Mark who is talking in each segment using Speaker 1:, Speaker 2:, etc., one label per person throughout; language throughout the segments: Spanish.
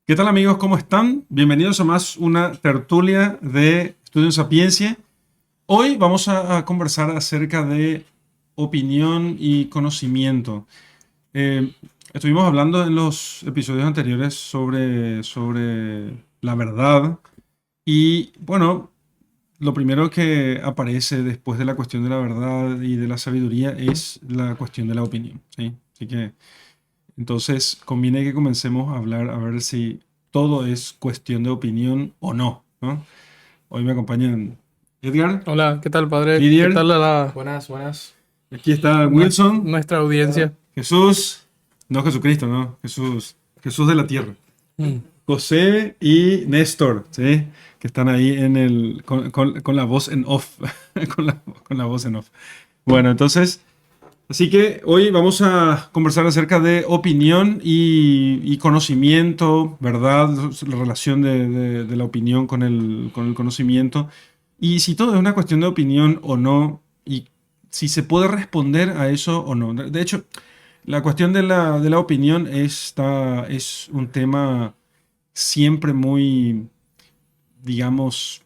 Speaker 1: ¿Qué tal amigos? ¿Cómo están? Bienvenidos a más una tertulia de Estudio Sapiencia. Hoy vamos a conversar acerca de opinión y conocimiento. Eh, Estuvimos hablando en los episodios anteriores sobre la verdad y bueno, lo primero que aparece después de la cuestión de la verdad y de la sabiduría es la cuestión de la opinión, ¿sí? Así que entonces, conviene que comencemos a hablar a ver si todo es cuestión de opinión o no, ¿no? Hoy me acompañan Edgar,
Speaker 2: Hola, ¿qué tal, padre? ¿Qué
Speaker 1: Didier,
Speaker 2: tal buenas, buenas.
Speaker 1: aquí está Wilson,
Speaker 2: Nuestra audiencia?
Speaker 1: Jesús, no Jesucristo, no, Jesús de la tierra,
Speaker 2: Mm.
Speaker 1: José y Néstor, ¿sí? Que están ahí en con la voz en off, con la voz en off. Bueno, entonces, así que hoy vamos a conversar acerca de opinión y conocimiento, ¿verdad? La relación de la opinión con el conocimiento. Y si todo es una cuestión de opinión o no, y si se puede responder a eso o no. De hecho, la cuestión de la opinión es un tema siempre muy, digamos,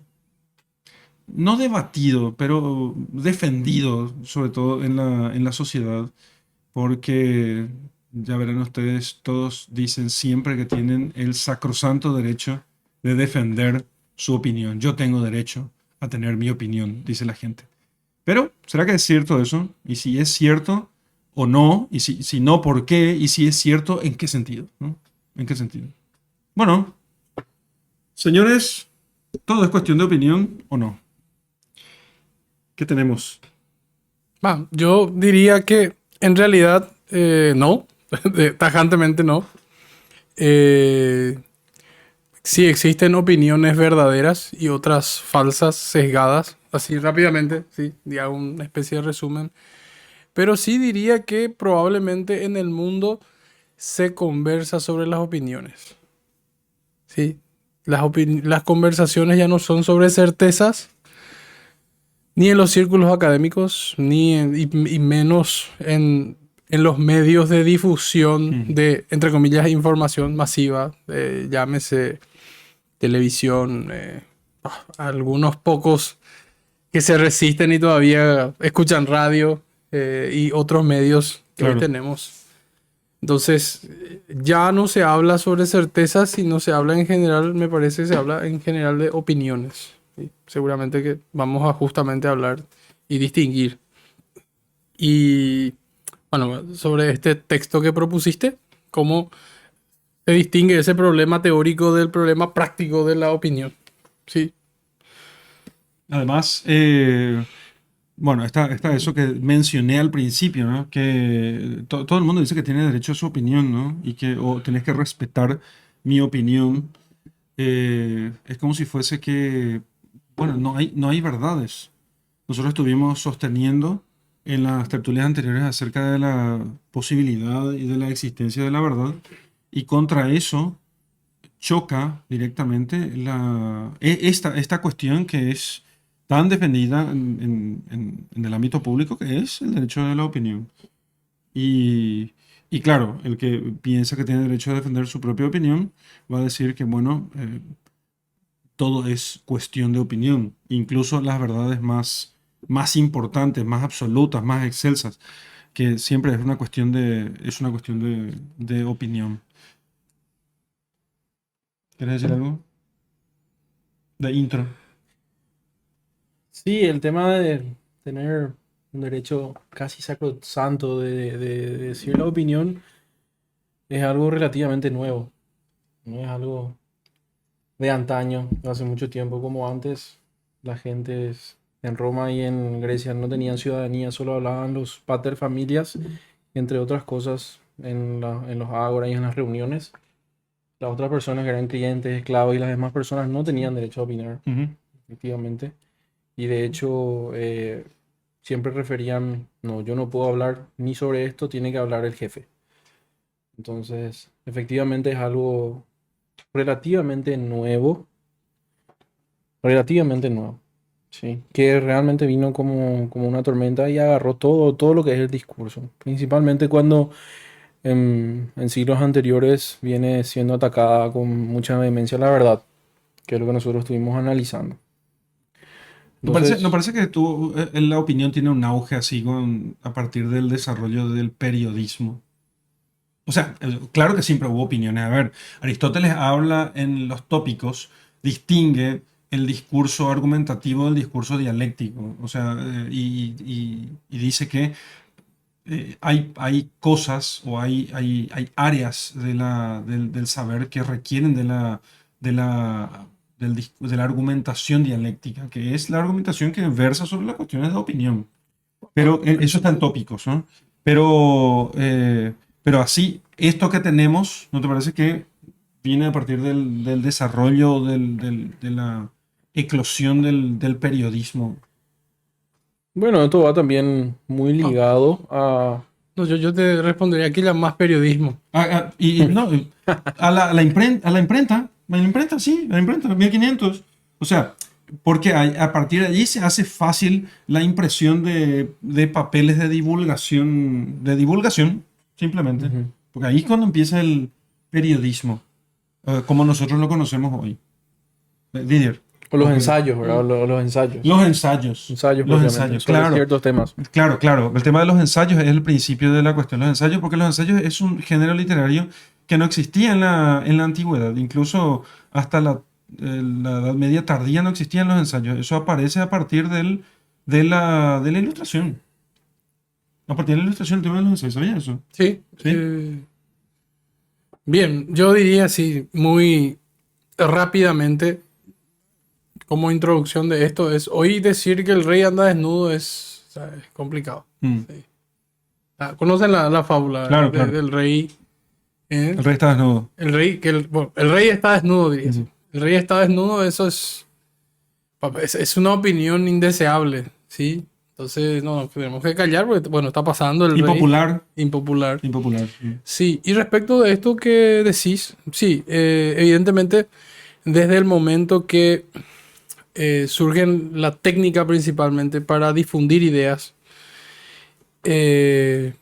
Speaker 1: no debatido, pero defendido, sobre todo en la sociedad. Porque ya verán ustedes, todos dicen siempre que tienen el sacrosanto derecho de defender su opinión. Yo tengo derecho a tener mi opinión, dice la gente. Pero, ¿será que es cierto eso? Y si es cierto o no, y si no, ¿por qué? Y si es cierto, ¿en qué sentido? ¿No? ¿En qué sentido? Bueno, señores, todo es cuestión de opinión o no. ¿Qué tenemos?
Speaker 2: Yo diría que en realidad no, tajantemente no. Eh, sí existen opiniones verdaderas y otras falsas, sesgadas, así rápidamente, sí, di hago una especie de resumen. Pero sí diría que probablemente en el mundo se conversa sobre las opiniones, ¿sí? Las conversaciones ya no son sobre certezas, ni en los círculos académicos, y menos en los medios de difusión
Speaker 1: Mm,
Speaker 2: de, entre comillas, información masiva, llámese televisión, algunos pocos que se resisten y todavía escuchan radio, y otros medios que hoy
Speaker 1: claro.
Speaker 2: tenemos. Entonces, ya no se habla sobre certezas, sino se habla en general, me parece, se habla en general de opiniones. ¿Sí? Seguramente que vamos a justamente hablar y distinguir. Y bueno, sobre este texto que propusiste, ¿cómo se distingue ese problema teórico del problema práctico de la opinión? Sí.
Speaker 1: Además, bueno, está eso que mencioné al principio, ¿no? Que todo el mundo dice que tiene derecho a su opinión, ¿no? Y que o tenés que respetar mi opinión. Es como si fuese que, bueno, no hay verdades. Nosotros estuvimos sosteniendo en las tertulias anteriores acerca de la posibilidad y de la existencia de la verdad. Y contra eso choca directamente esta cuestión que es tan defendida en el ámbito público, que es el derecho de la opinión. Y, y claro, el que piensa que tiene derecho a defender su propia opinión va a decir que, bueno, todo es cuestión de opinión, incluso las verdades más importantes, más absolutas, más excelsas, que siempre es una cuestión de opinión. ¿Quieres decir algo? De intro.
Speaker 3: Sí, el tema de tener un derecho casi sacrosanto de decir la opinión es algo relativamente nuevo, no es algo de antaño, hace mucho tiempo como antes. La gente en Roma y en Grecia no tenían ciudadanía, solo hablaban los pater familias, entre otras cosas, en los ágoras y en las reuniones. Las otras personas que eran clientes, esclavos y las demás personas no tenían derecho a opinar,
Speaker 1: Ujú.
Speaker 3: efectivamente. Y de hecho, siempre referían, no, yo no puedo hablar ni sobre esto, tiene que hablar el jefe. Entonces, efectivamente es algo relativamente nuevo, relativamente nuevo, sí, que realmente vino como una tormenta y agarró todo lo que es el discurso. Principalmente cuando en siglos anteriores viene siendo atacada con mucha vehemencia la verdad, que es lo que nosotros estuvimos analizando. Entonces,
Speaker 1: ¿No parece que la opinión tiene un auge así a partir del desarrollo del periodismo? O sea, claro que siempre hubo opiniones. A ver, Aristóteles habla en los tópicos, distingue el discurso argumentativo del discurso dialéctico. O sea, y dice que hay cosas o hay áreas del saber que requieren de la, de la argumentación dialéctica, que es la argumentación que versa sobre las cuestiones de opinión. Pero eso está en tópicos, ¿no? Pero así, esto que tenemos, ¿no te parece que viene a partir del desarrollo, de la eclosión del periodismo?
Speaker 3: bueno, esto va también muy
Speaker 2: No,
Speaker 3: ligado a...
Speaker 2: no, yo te respondería que ya más periodismo.
Speaker 1: No, a la imprenta, sí, a la imprenta, 1500. O sea, porque a partir de allí se hace fácil la impresión de papeles de divulgación, simplemente.
Speaker 3: Ujú.
Speaker 1: Porque ahí es cuando empieza el periodismo, como nosotros lo conocemos hoy. Didier.
Speaker 3: O los
Speaker 1: Ok.
Speaker 3: ensayos, ¿verdad? Los ensayos.
Speaker 1: Los ensayos.
Speaker 3: Ensayos
Speaker 1: Los
Speaker 3: propiamente,
Speaker 1: ensayos,
Speaker 3: sobre
Speaker 1: claro.
Speaker 3: ciertos temas.
Speaker 1: Claro, claro. El tema de los ensayos es el principio de la cuestión. Los ensayos, porque los ensayos es un género literario que no existía en la antigüedad. Incluso hasta la Edad Media tardía no existían los ensayos. Eso aparece a partir de la Ilustración. A partir de la Ilustración, el tema de los ensayos. ¿Sabías eso?
Speaker 2: Sí.
Speaker 1: Sí.
Speaker 2: Bien, yo diría así, muy rápidamente, como introducción de esto, es hoy decir que el rey anda desnudo es, o sea, es complicado.
Speaker 1: Mm.
Speaker 2: Sí. ¿Conocen la fábula
Speaker 1: Claro, claro.
Speaker 2: del rey?
Speaker 1: El rey está desnudo.
Speaker 2: El rey, bueno, el rey está desnudo, diría así.
Speaker 1: Ujú.
Speaker 2: El rey está desnudo, eso es una opinión indeseable, ¿sí? Entonces, no, tenemos que callar porque, bueno, está pasando el rey.
Speaker 1: Impopular.
Speaker 2: Impopular.
Speaker 1: Impopular.
Speaker 2: Sí, y respecto de esto que decís, sí, evidentemente, desde el momento que surge la técnica principalmente para difundir ideas, es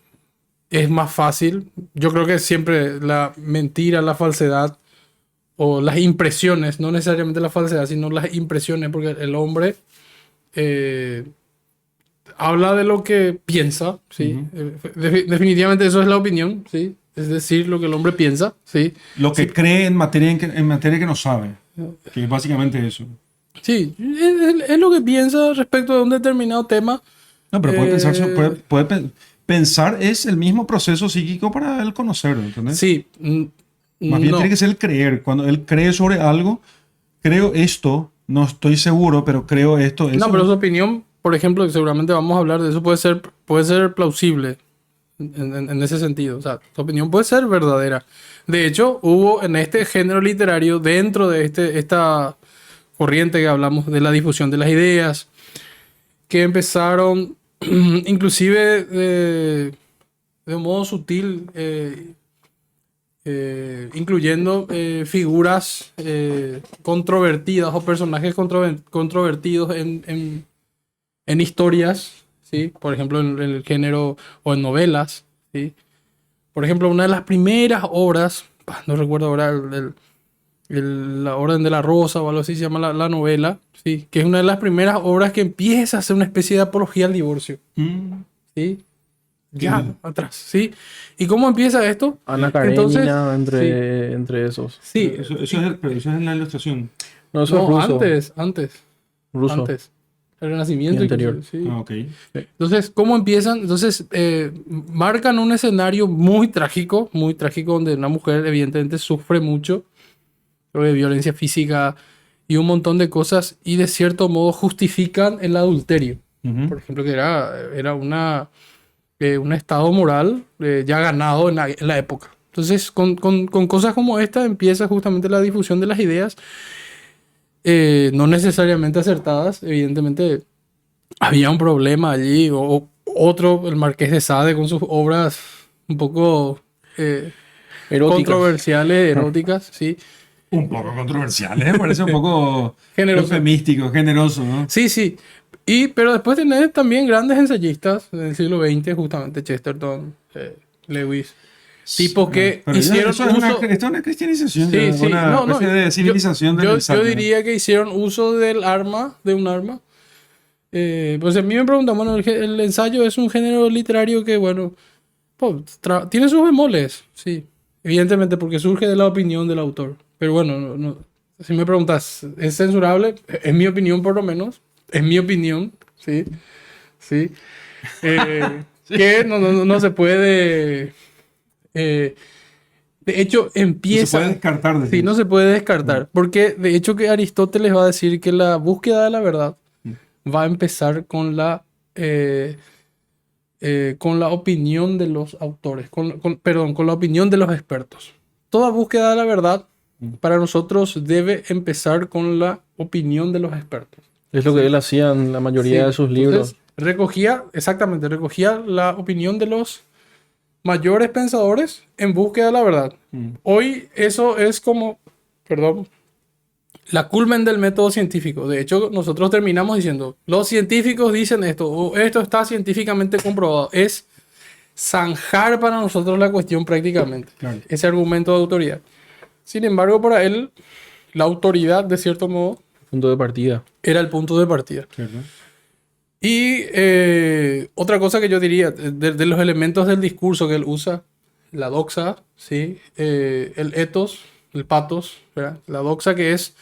Speaker 2: más fácil. Yo creo que siempre la mentira, la falsedad o las impresiones, no necesariamente la falsedad, sino las impresiones, porque el hombre habla de lo que piensa, ¿sí?
Speaker 1: Ujú.
Speaker 2: Definitivamente eso es la opinión, ¿sí? Es decir, lo que el hombre piensa, ¿sí?
Speaker 1: Lo que cree en materia que no sabe. Que es básicamente eso.
Speaker 2: Sí, es lo que piensa respecto de un determinado tema.
Speaker 1: No, pero puede pensar,
Speaker 2: Eh,
Speaker 1: pensar es el mismo proceso psíquico para el conocer, ¿entendés?
Speaker 2: Sí,
Speaker 1: Más bien
Speaker 2: no.
Speaker 1: tiene que ser el creer. Cuando él cree sobre algo, creo esto, no estoy seguro, pero creo esto.
Speaker 2: No, pero su opinión, por ejemplo, seguramente vamos a hablar de eso, puede ser plausible en ese sentido. O sea, su opinión puede ser verdadera. De hecho, hubo en este género literario, dentro de esta corriente que hablamos de la difusión de las ideas, que empezaron inclusive de un modo sutil, incluyendo figuras controvertidas o personajes controvertidos en historias, ¿sí? Por ejemplo, en el género o en novelas, ¿sí? Por ejemplo, una de las primeras obras, no recuerdo ahora la Orden de la Rosa o algo así se llama la novela, ¿sí? Que es una de las primeras obras que empieza a hacer una especie de apología al divorcio, ¿sí? Ya, atrás, ¿sí? ¿Y cómo empieza esto?
Speaker 3: Ana
Speaker 2: Entonces,
Speaker 3: Karenina entre esos.
Speaker 2: Sí,
Speaker 1: Pero eso es en la ilustración.
Speaker 3: No, eso es
Speaker 2: no,
Speaker 3: ruso.
Speaker 2: antes.
Speaker 3: Ruso.
Speaker 2: El Renacimiento
Speaker 3: Y anterior.
Speaker 2: inclusive, sí.
Speaker 1: Ah, ok.
Speaker 2: Entonces, ¿cómo empiezan? Entonces, marcan un escenario muy trágico, donde una mujer evidentemente sufre mucho de violencia física y un montón de cosas, y de cierto modo justifican el adulterio.
Speaker 1: Ujú.
Speaker 2: Por ejemplo, que era un estado moral ya ganado en la época. Entonces, con cosas como esta empieza justamente la difusión de las ideas, no necesariamente acertadas. Evidentemente, había un problema allí, o otro, el Marqués de Sade, con sus obras un poco
Speaker 3: Eróticas.
Speaker 2: controversiales, eróticas, sí.
Speaker 1: Un poco controversial, ¿eh? Parece un poco
Speaker 2: Generoso.
Speaker 1: eufemístico, generoso, ¿no?
Speaker 2: Sí, sí. Pero después tenés también grandes ensayistas del siglo XX, justamente Chesterton, Lewis. Tipos que
Speaker 1: Pero
Speaker 2: hicieron
Speaker 1: eso es
Speaker 2: uso...
Speaker 1: esto es una cristianización,
Speaker 2: Sí,
Speaker 1: ya,
Speaker 2: sí,
Speaker 1: una
Speaker 2: no, no,
Speaker 1: especie de civilización del
Speaker 2: yo
Speaker 1: ensayo, ¿no?
Speaker 2: diría que hicieron uso del arma, de un arma. Pues a mí me preguntan, bueno, el ensayo es un género literario que, bueno, pues, tiene sus bemoles, sí, evidentemente porque surge de la opinión del autor. Pero bueno, si me preguntas, ¿es censurable? Es mi opinión por lo menos, es mi opinión, sí, sí. Que no se puede... eh, de hecho,
Speaker 1: No se
Speaker 2: empieza...
Speaker 1: puede descartar,
Speaker 2: Sí, no
Speaker 1: decís.
Speaker 2: se puede descartar, porque de hecho que Aristóteles va a decir que la búsqueda de la verdad va a empezar eh, con la opinión de los autores, perdón, con la opinión de los expertos. Toda búsqueda de la verdad para nosotros debe empezar con la opinión de los expertos.
Speaker 3: Es lo que él hacía en la mayoría
Speaker 2: Sí,
Speaker 3: de sus
Speaker 2: entonces
Speaker 3: libros.
Speaker 2: recogía la opinión de los mayores pensadores en búsqueda de la verdad. Hoy eso es como, perdón, la culmen del método científico. De hecho, nosotros terminamos diciendo, los científicos dicen esto, o esto está científicamente comprobado. Es zanjar para nosotros la cuestión prácticamente,
Speaker 1: Claro.
Speaker 2: ese argumento de autoridad. Sin embargo, para él, la autoridad, de cierto modo,
Speaker 3: Punto de partida.
Speaker 2: era el punto de partida.
Speaker 1: Claro.
Speaker 2: Y otra cosa que yo diría, de los elementos del discurso que él usa, la doxa, ¿sí? El ethos, el pathos, ¿verdad? La doxa que es,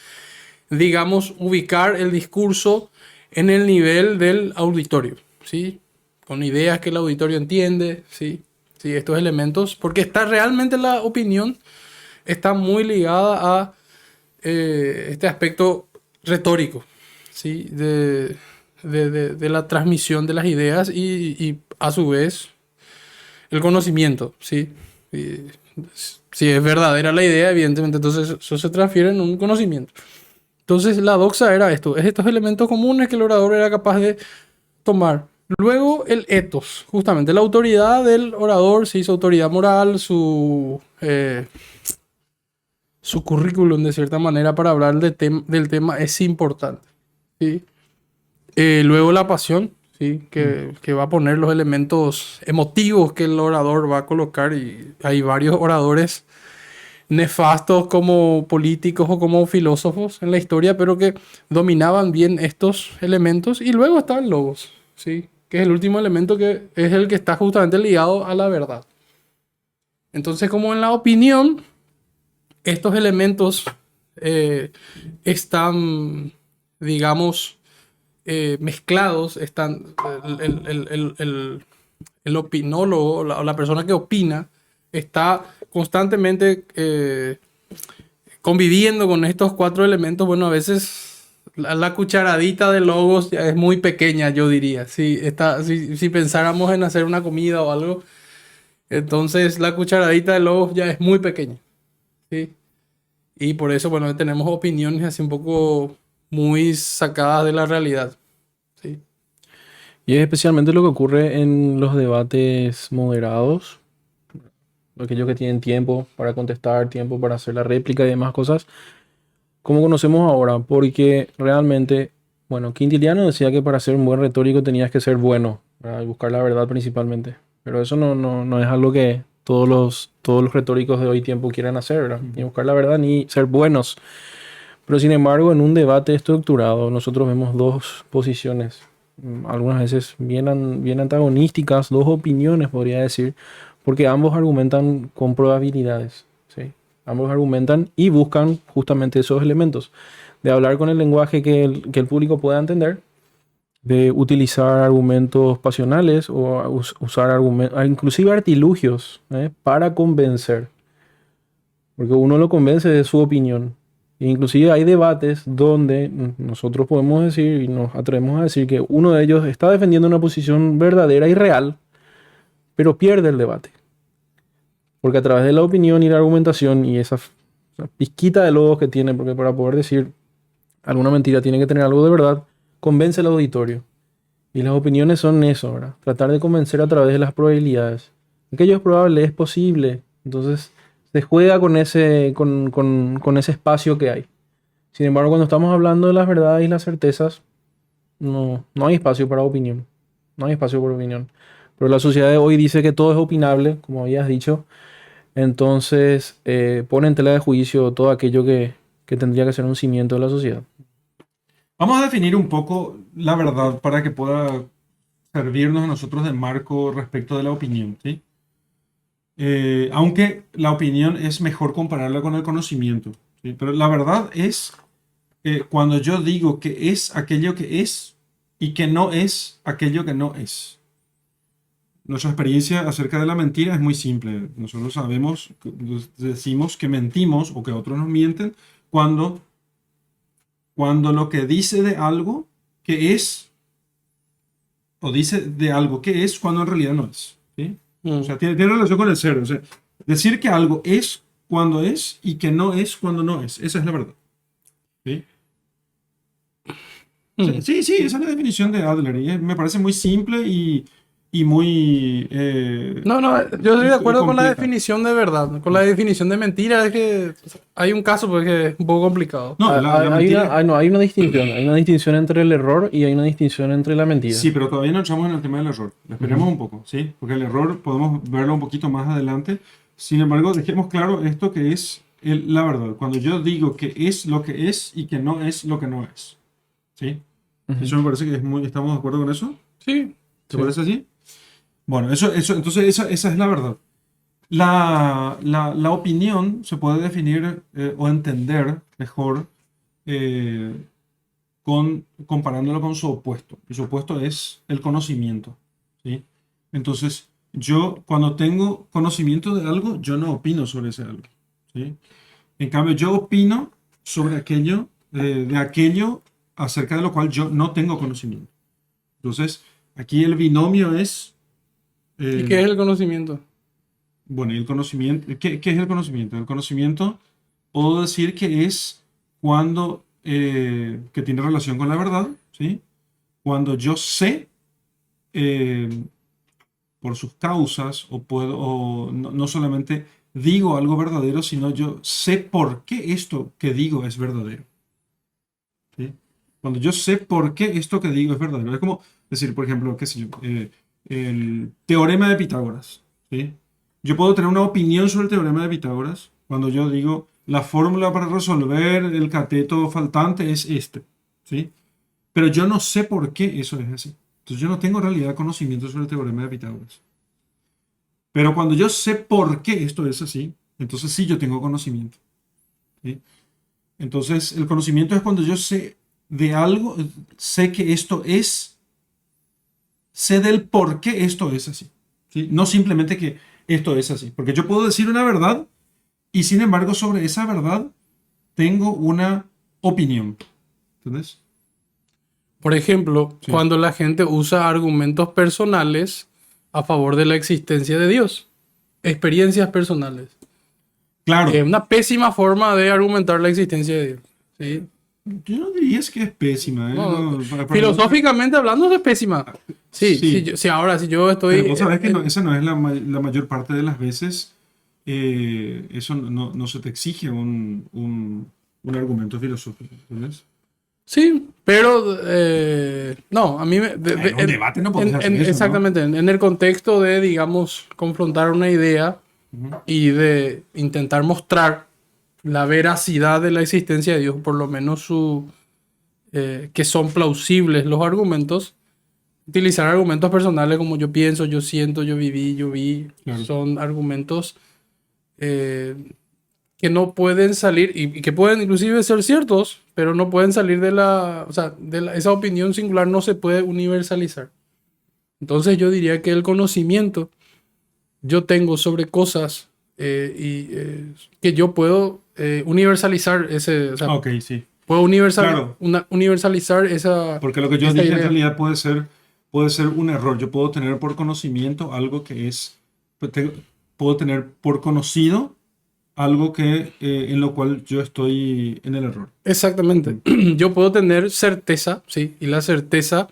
Speaker 2: digamos, ubicar el discurso en el nivel del auditorio, ¿sí? Con ideas que el auditorio entiende, ¿sí? Sí, estos elementos, porque está realmente la opinión, está muy ligada a este aspecto retórico, ¿sí? De la transmisión de las ideas y a su vez el conocimiento, ¿sí? Y si es verdadera la idea, evidentemente, entonces eso se transfiere en un conocimiento. Entonces la doxa era esto, es estos elementos comunes que el orador era capaz de tomar. Luego el ethos, justamente la autoridad del orador, ¿sí? Su autoridad moral, su currículum de cierta manera para hablar del tema es importante, ¿sí? Luego la pasión, ¿sí? Que va a poner los elementos emotivos que el orador va a colocar y hay varios oradores nefastos como políticos o como filósofos en la historia, pero que dominaban bien estos elementos. Y luego está el logos, ¿sí? Que es el último elemento que es el que está justamente ligado a la verdad. Entonces, como en la opinión, estos elementos están, digamos, mezclados, están el opinólogo o la persona que opina está constantemente conviviendo con estos cuatro elementos. Bueno, a veces la cucharadita de logos ya es muy pequeña, yo diría. Si pensáramos en hacer una comida o algo, entonces la cucharadita de logos ya es muy pequeña, ¿sí? Y por eso, bueno, tenemos opiniones así un poco muy sacadas de la realidad, ¿sí?
Speaker 3: Y es especialmente lo que ocurre en los debates moderados, aquellos que tienen tiempo para contestar, tiempo para hacer la réplica y demás cosas, como conocemos ahora, porque realmente, bueno, Quintiliano decía que para ser un buen retórico tenías que ser bueno, ¿verdad? Y buscar la verdad principalmente, pero eso no es algo que todos los retóricos de hoy tiempo quieran hacer, ¿verdad? Ni buscar la verdad ni ser buenos. Pero sin embargo, en un debate estructurado, nosotros vemos dos posiciones, algunas veces bien antagonísticas, dos opiniones, podría decir, porque ambos argumentan con probabilidades, ¿sí? Ambos argumentan y buscan justamente esos elementos, de hablar con el lenguaje que el público pueda entender, de utilizar argumentos pasionales o usar argumentos, inclusive artilugios, para convencer, porque uno lo convence de su opinión. Inclusive hay debates donde nosotros podemos decir y nos atrevemos a decir que uno de ellos está defendiendo una posición verdadera y real, pero pierde el debate. Porque a través de la opinión y la argumentación y esa pizquita de logos que tiene, porque para poder decir alguna mentira tiene que tener algo de verdad, convence al auditorio. Y las opiniones son eso, ¿verdad? Tratar de convencer a través de las probabilidades. Aquello es probable, es posible. Entonces se juega con con ese espacio que hay. Sin embargo, cuando estamos hablando de las verdades y las certezas, no hay espacio para opinión. No hay espacio para opinión. Pero la sociedad de hoy dice que todo es opinable, como habías dicho. Entonces, pone en tela de juicio todo aquello que tendría que ser un cimiento de la sociedad.
Speaker 1: Vamos a definir un poco la verdad para que pueda servirnos a nosotros de marco respecto de la opinión, ¿sí? Aunque la opinión es mejor compararla con el conocimiento, ¿sí? Pero la verdad es cuando yo digo que es aquello que es y que no es aquello que no es. Nuestra experiencia acerca de la mentira es muy simple. Nosotros sabemos, decimos que mentimos o que otros nos mienten cuando, cuando lo que dice de algo que es o dice de algo que es cuando en realidad no es, ¿sí? O sea, tiene relación con el ser. O sea, decir que algo es cuando es y que no es cuando no es. Esa es la verdad. ¿Sí? Sí, sí, esa es la definición de Adler. Y me parece muy simple y muy
Speaker 2: No, no, yo estoy de acuerdo con la
Speaker 1: completa.
Speaker 2: definición de verdad. Con la definición de mentira es que hay un caso porque es un poco complicado.
Speaker 1: No, la mentira.
Speaker 3: No, hay una distinción. Hay una distinción entre el error y hay una distinción entre la mentira.
Speaker 1: Sí, pero todavía no entramos en el tema del error. Esperemos un poco, ¿sí? Porque el error podemos verlo un poquito más adelante. Sin embargo, dejemos claro esto que es la verdad. Cuando yo digo que es lo que es y que no es lo que no es. ¿Sí?
Speaker 3: Ujú.
Speaker 1: Eso me parece que es muy... ¿Estamos de acuerdo con eso?
Speaker 2: Sí.
Speaker 1: ¿Te parece así? Bueno, entonces esa es la verdad. La opinión se puede definir o entender mejor eh, comparándolo con su opuesto. Y su opuesto es el conocimiento, ¿sí? Entonces, yo cuando tengo conocimiento de algo, yo no opino sobre ese algo, ¿sí? En cambio, yo opino sobre aquello, de aquello acerca de lo cual yo no tengo conocimiento. Entonces, aquí el binomio es,
Speaker 2: ¿Y qué es el conocimiento?
Speaker 1: bueno, y el conocimiento, ¿qué es el conocimiento? El conocimiento, puedo decir que es cuando, que tiene relación con la verdad, ¿sí? Cuando yo sé eh, por sus causas o no, no solamente digo algo verdadero, sino yo sé por qué esto que digo es verdadero, ¿sí? Cuando yo sé por qué esto que digo es verdadero. Es como decir, por ejemplo, qué sé yo, el teorema de Pitágoras, ¿sí? Yo puedo tener una opinión sobre el teorema de Pitágoras cuando yo digo la fórmula para resolver el cateto faltante es este, ¿sí? Pero yo no sé por qué eso es así. Entonces yo no tengo en realidad conocimiento sobre el teorema de Pitágoras. Pero cuando yo sé por qué esto es así, entonces sí yo tengo conocimiento, ¿sí? Entonces el conocimiento es cuando yo sé de algo, sé que esto es, sé del por qué esto es así, ¿sí? No simplemente que esto es así. Porque yo puedo decir una verdad y sin embargo sobre esa verdad tengo una opinión. ¿Entendés?
Speaker 2: Por ejemplo,
Speaker 1: Sí.
Speaker 2: cuando la gente usa argumentos personales a favor de la existencia de Dios. Experiencias personales.
Speaker 1: Claro,
Speaker 2: Es una pésima forma de argumentar la existencia de Dios. ¿Sí?
Speaker 1: yo no diría es que es pésima, ¿eh?
Speaker 2: No,
Speaker 1: No,
Speaker 2: filosóficamente hablando es pésima. Sí,
Speaker 1: sí,
Speaker 2: sí, ahora si yo estoy...
Speaker 1: pero vos sabés que esa no es la mayor parte de las veces, eso no se te exige un argumento filosófico, ¿entendés?
Speaker 2: sí, pero no, a mí
Speaker 1: En un debate no podés hacer eso, ¿no?
Speaker 2: exactamente, en el contexto de, digamos, confrontar una idea
Speaker 1: Ujú.
Speaker 2: y de intentar mostrar la veracidad de la existencia de Dios, por lo menos que son plausibles los argumentos, utilizar argumentos personales como yo pienso, yo siento, yo viví, yo vi,
Speaker 1: Claro.
Speaker 2: son argumentos eh, que no pueden salir y que pueden inclusive ser ciertos, pero no pueden salir de o sea, esa opinión singular no se puede universalizar. Entonces yo diría que el conocimiento yo tengo sobre cosas que yo puedo universalizar o sea,
Speaker 1: Ok, sí.
Speaker 2: puedo
Speaker 1: Claro.
Speaker 2: universalizar esa,
Speaker 1: Porque lo que yo
Speaker 2: esta
Speaker 1: dije en
Speaker 2: idea.
Speaker 1: realidad puede ser un error. Yo puedo tener por conocimiento algo que es, puedo tener por conocido algo que, en lo cual yo estoy en el error.
Speaker 2: Exactamente. Yo puedo tener certeza, sí, y la certeza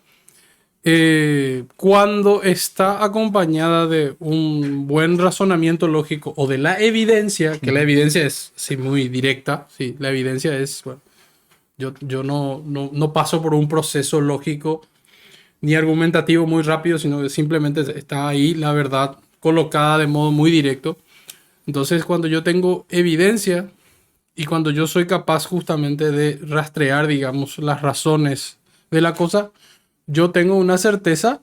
Speaker 2: cuando está acompañada de un buen razonamiento lógico o de la evidencia, que la evidencia es sí, muy directa, sí, la evidencia es, bueno, yo no paso por un proceso lógico ni argumentativo muy rápido, sino que simplemente está ahí la verdad colocada de modo muy directo. Entonces, cuando yo tengo evidencia y cuando yo soy capaz justamente de rastrear, digamos, las razones de la cosa, yo tengo una certeza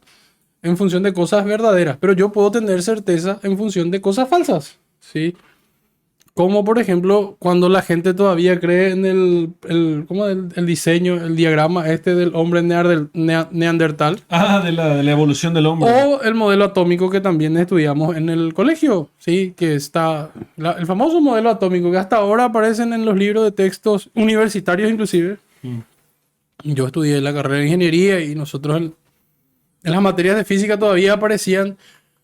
Speaker 2: en función de cosas verdaderas, pero yo puedo tener certeza en función de cosas falsas, ¿sí? Como por ejemplo, cuando la gente todavía cree en ¿cómo? El diseño, el diagrama este del hombre neandertal.
Speaker 1: De la evolución del hombre.
Speaker 2: O el modelo atómico que también estudiamos en el colegio, ¿sí? Que está el famoso modelo atómico que hasta ahora aparecen en los libros de textos universitarios inclusive.
Speaker 1: Mm.
Speaker 2: Yo estudié la carrera de ingeniería y nosotros en las materias de física todavía aparecían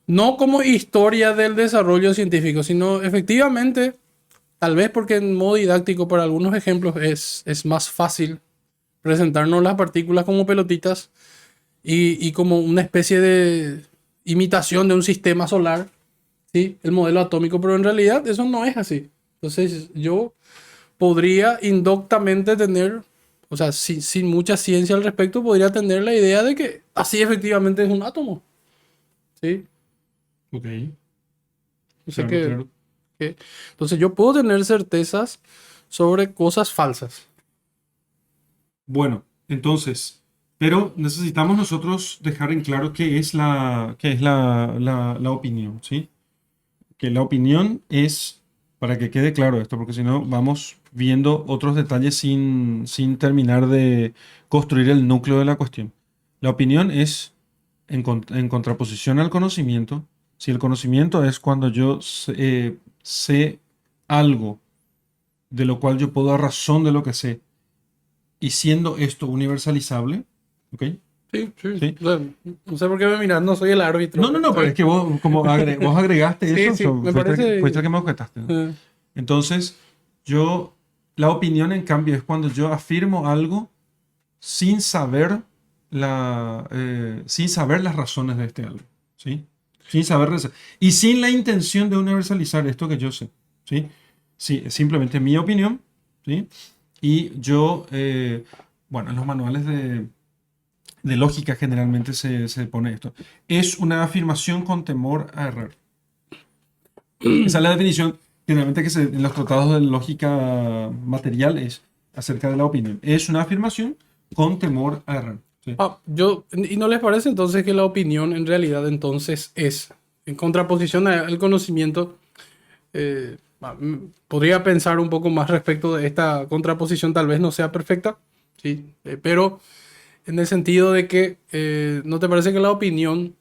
Speaker 2: no como historia del desarrollo científico, sino efectivamente, tal vez porque en modo didáctico para algunos ejemplos es más fácil presentarnos las partículas como pelotitas y como una especie de imitación de un sistema solar, ¿sí? El modelo atómico, pero en realidad eso no es así. Entonces yo podría indoctamente tener, o sea, sin mucha ciencia al respecto, podría tener la idea de que así efectivamente es un átomo, ¿sí?
Speaker 1: Ok.
Speaker 2: O sea
Speaker 1: Claro, claro.
Speaker 2: entonces yo puedo tener certezas sobre cosas falsas.
Speaker 1: Bueno, entonces, pero necesitamos nosotros dejar en claro qué es la opinión, ¿sí? Que la opinión es, para que quede claro esto, porque si no vamos viendo otros detalles sin terminar de construir el núcleo de la cuestión. La opinión es en contraposición al conocimiento. Si el conocimiento es cuando yo sé algo de lo cual yo puedo dar razón de lo que sé, y siendo esto universalizable, ¿ok?
Speaker 2: Sí, sí.
Speaker 1: ¿Sí?
Speaker 2: O sea, no sé por qué me miras, no soy el árbitro.
Speaker 1: No, no, no, pero es que vos, como vos agregaste
Speaker 2: Sí,
Speaker 1: eso,
Speaker 2: sí, me
Speaker 1: fuiste,
Speaker 2: parece.
Speaker 1: fuiste el que me objetaste, ¿no?
Speaker 2: eh,
Speaker 1: Entonces, la opinión en cambio es cuando yo afirmo algo sin saber sin saber las razones de este algo, ¿sí? Sin saber, y sin la intención de universalizar esto que yo sé, ¿sí? Sí, es simplemente mi opinión, ¿sí? Y yo, bueno, en los manuales de lógica generalmente se pone esto. Es una afirmación con temor a errar. Esa es la definición generalmente en los tratados de lógica material es acerca de la opinión. Es una afirmación con temor a errar. ¿Sí?
Speaker 2: ¿Y no les parece entonces que la opinión en realidad entonces es, en contraposición al conocimiento, podría pensar un poco más respecto de esta contraposición, tal vez no sea perfecta, sí, pero en el sentido de que ¿no te parece que la opinión,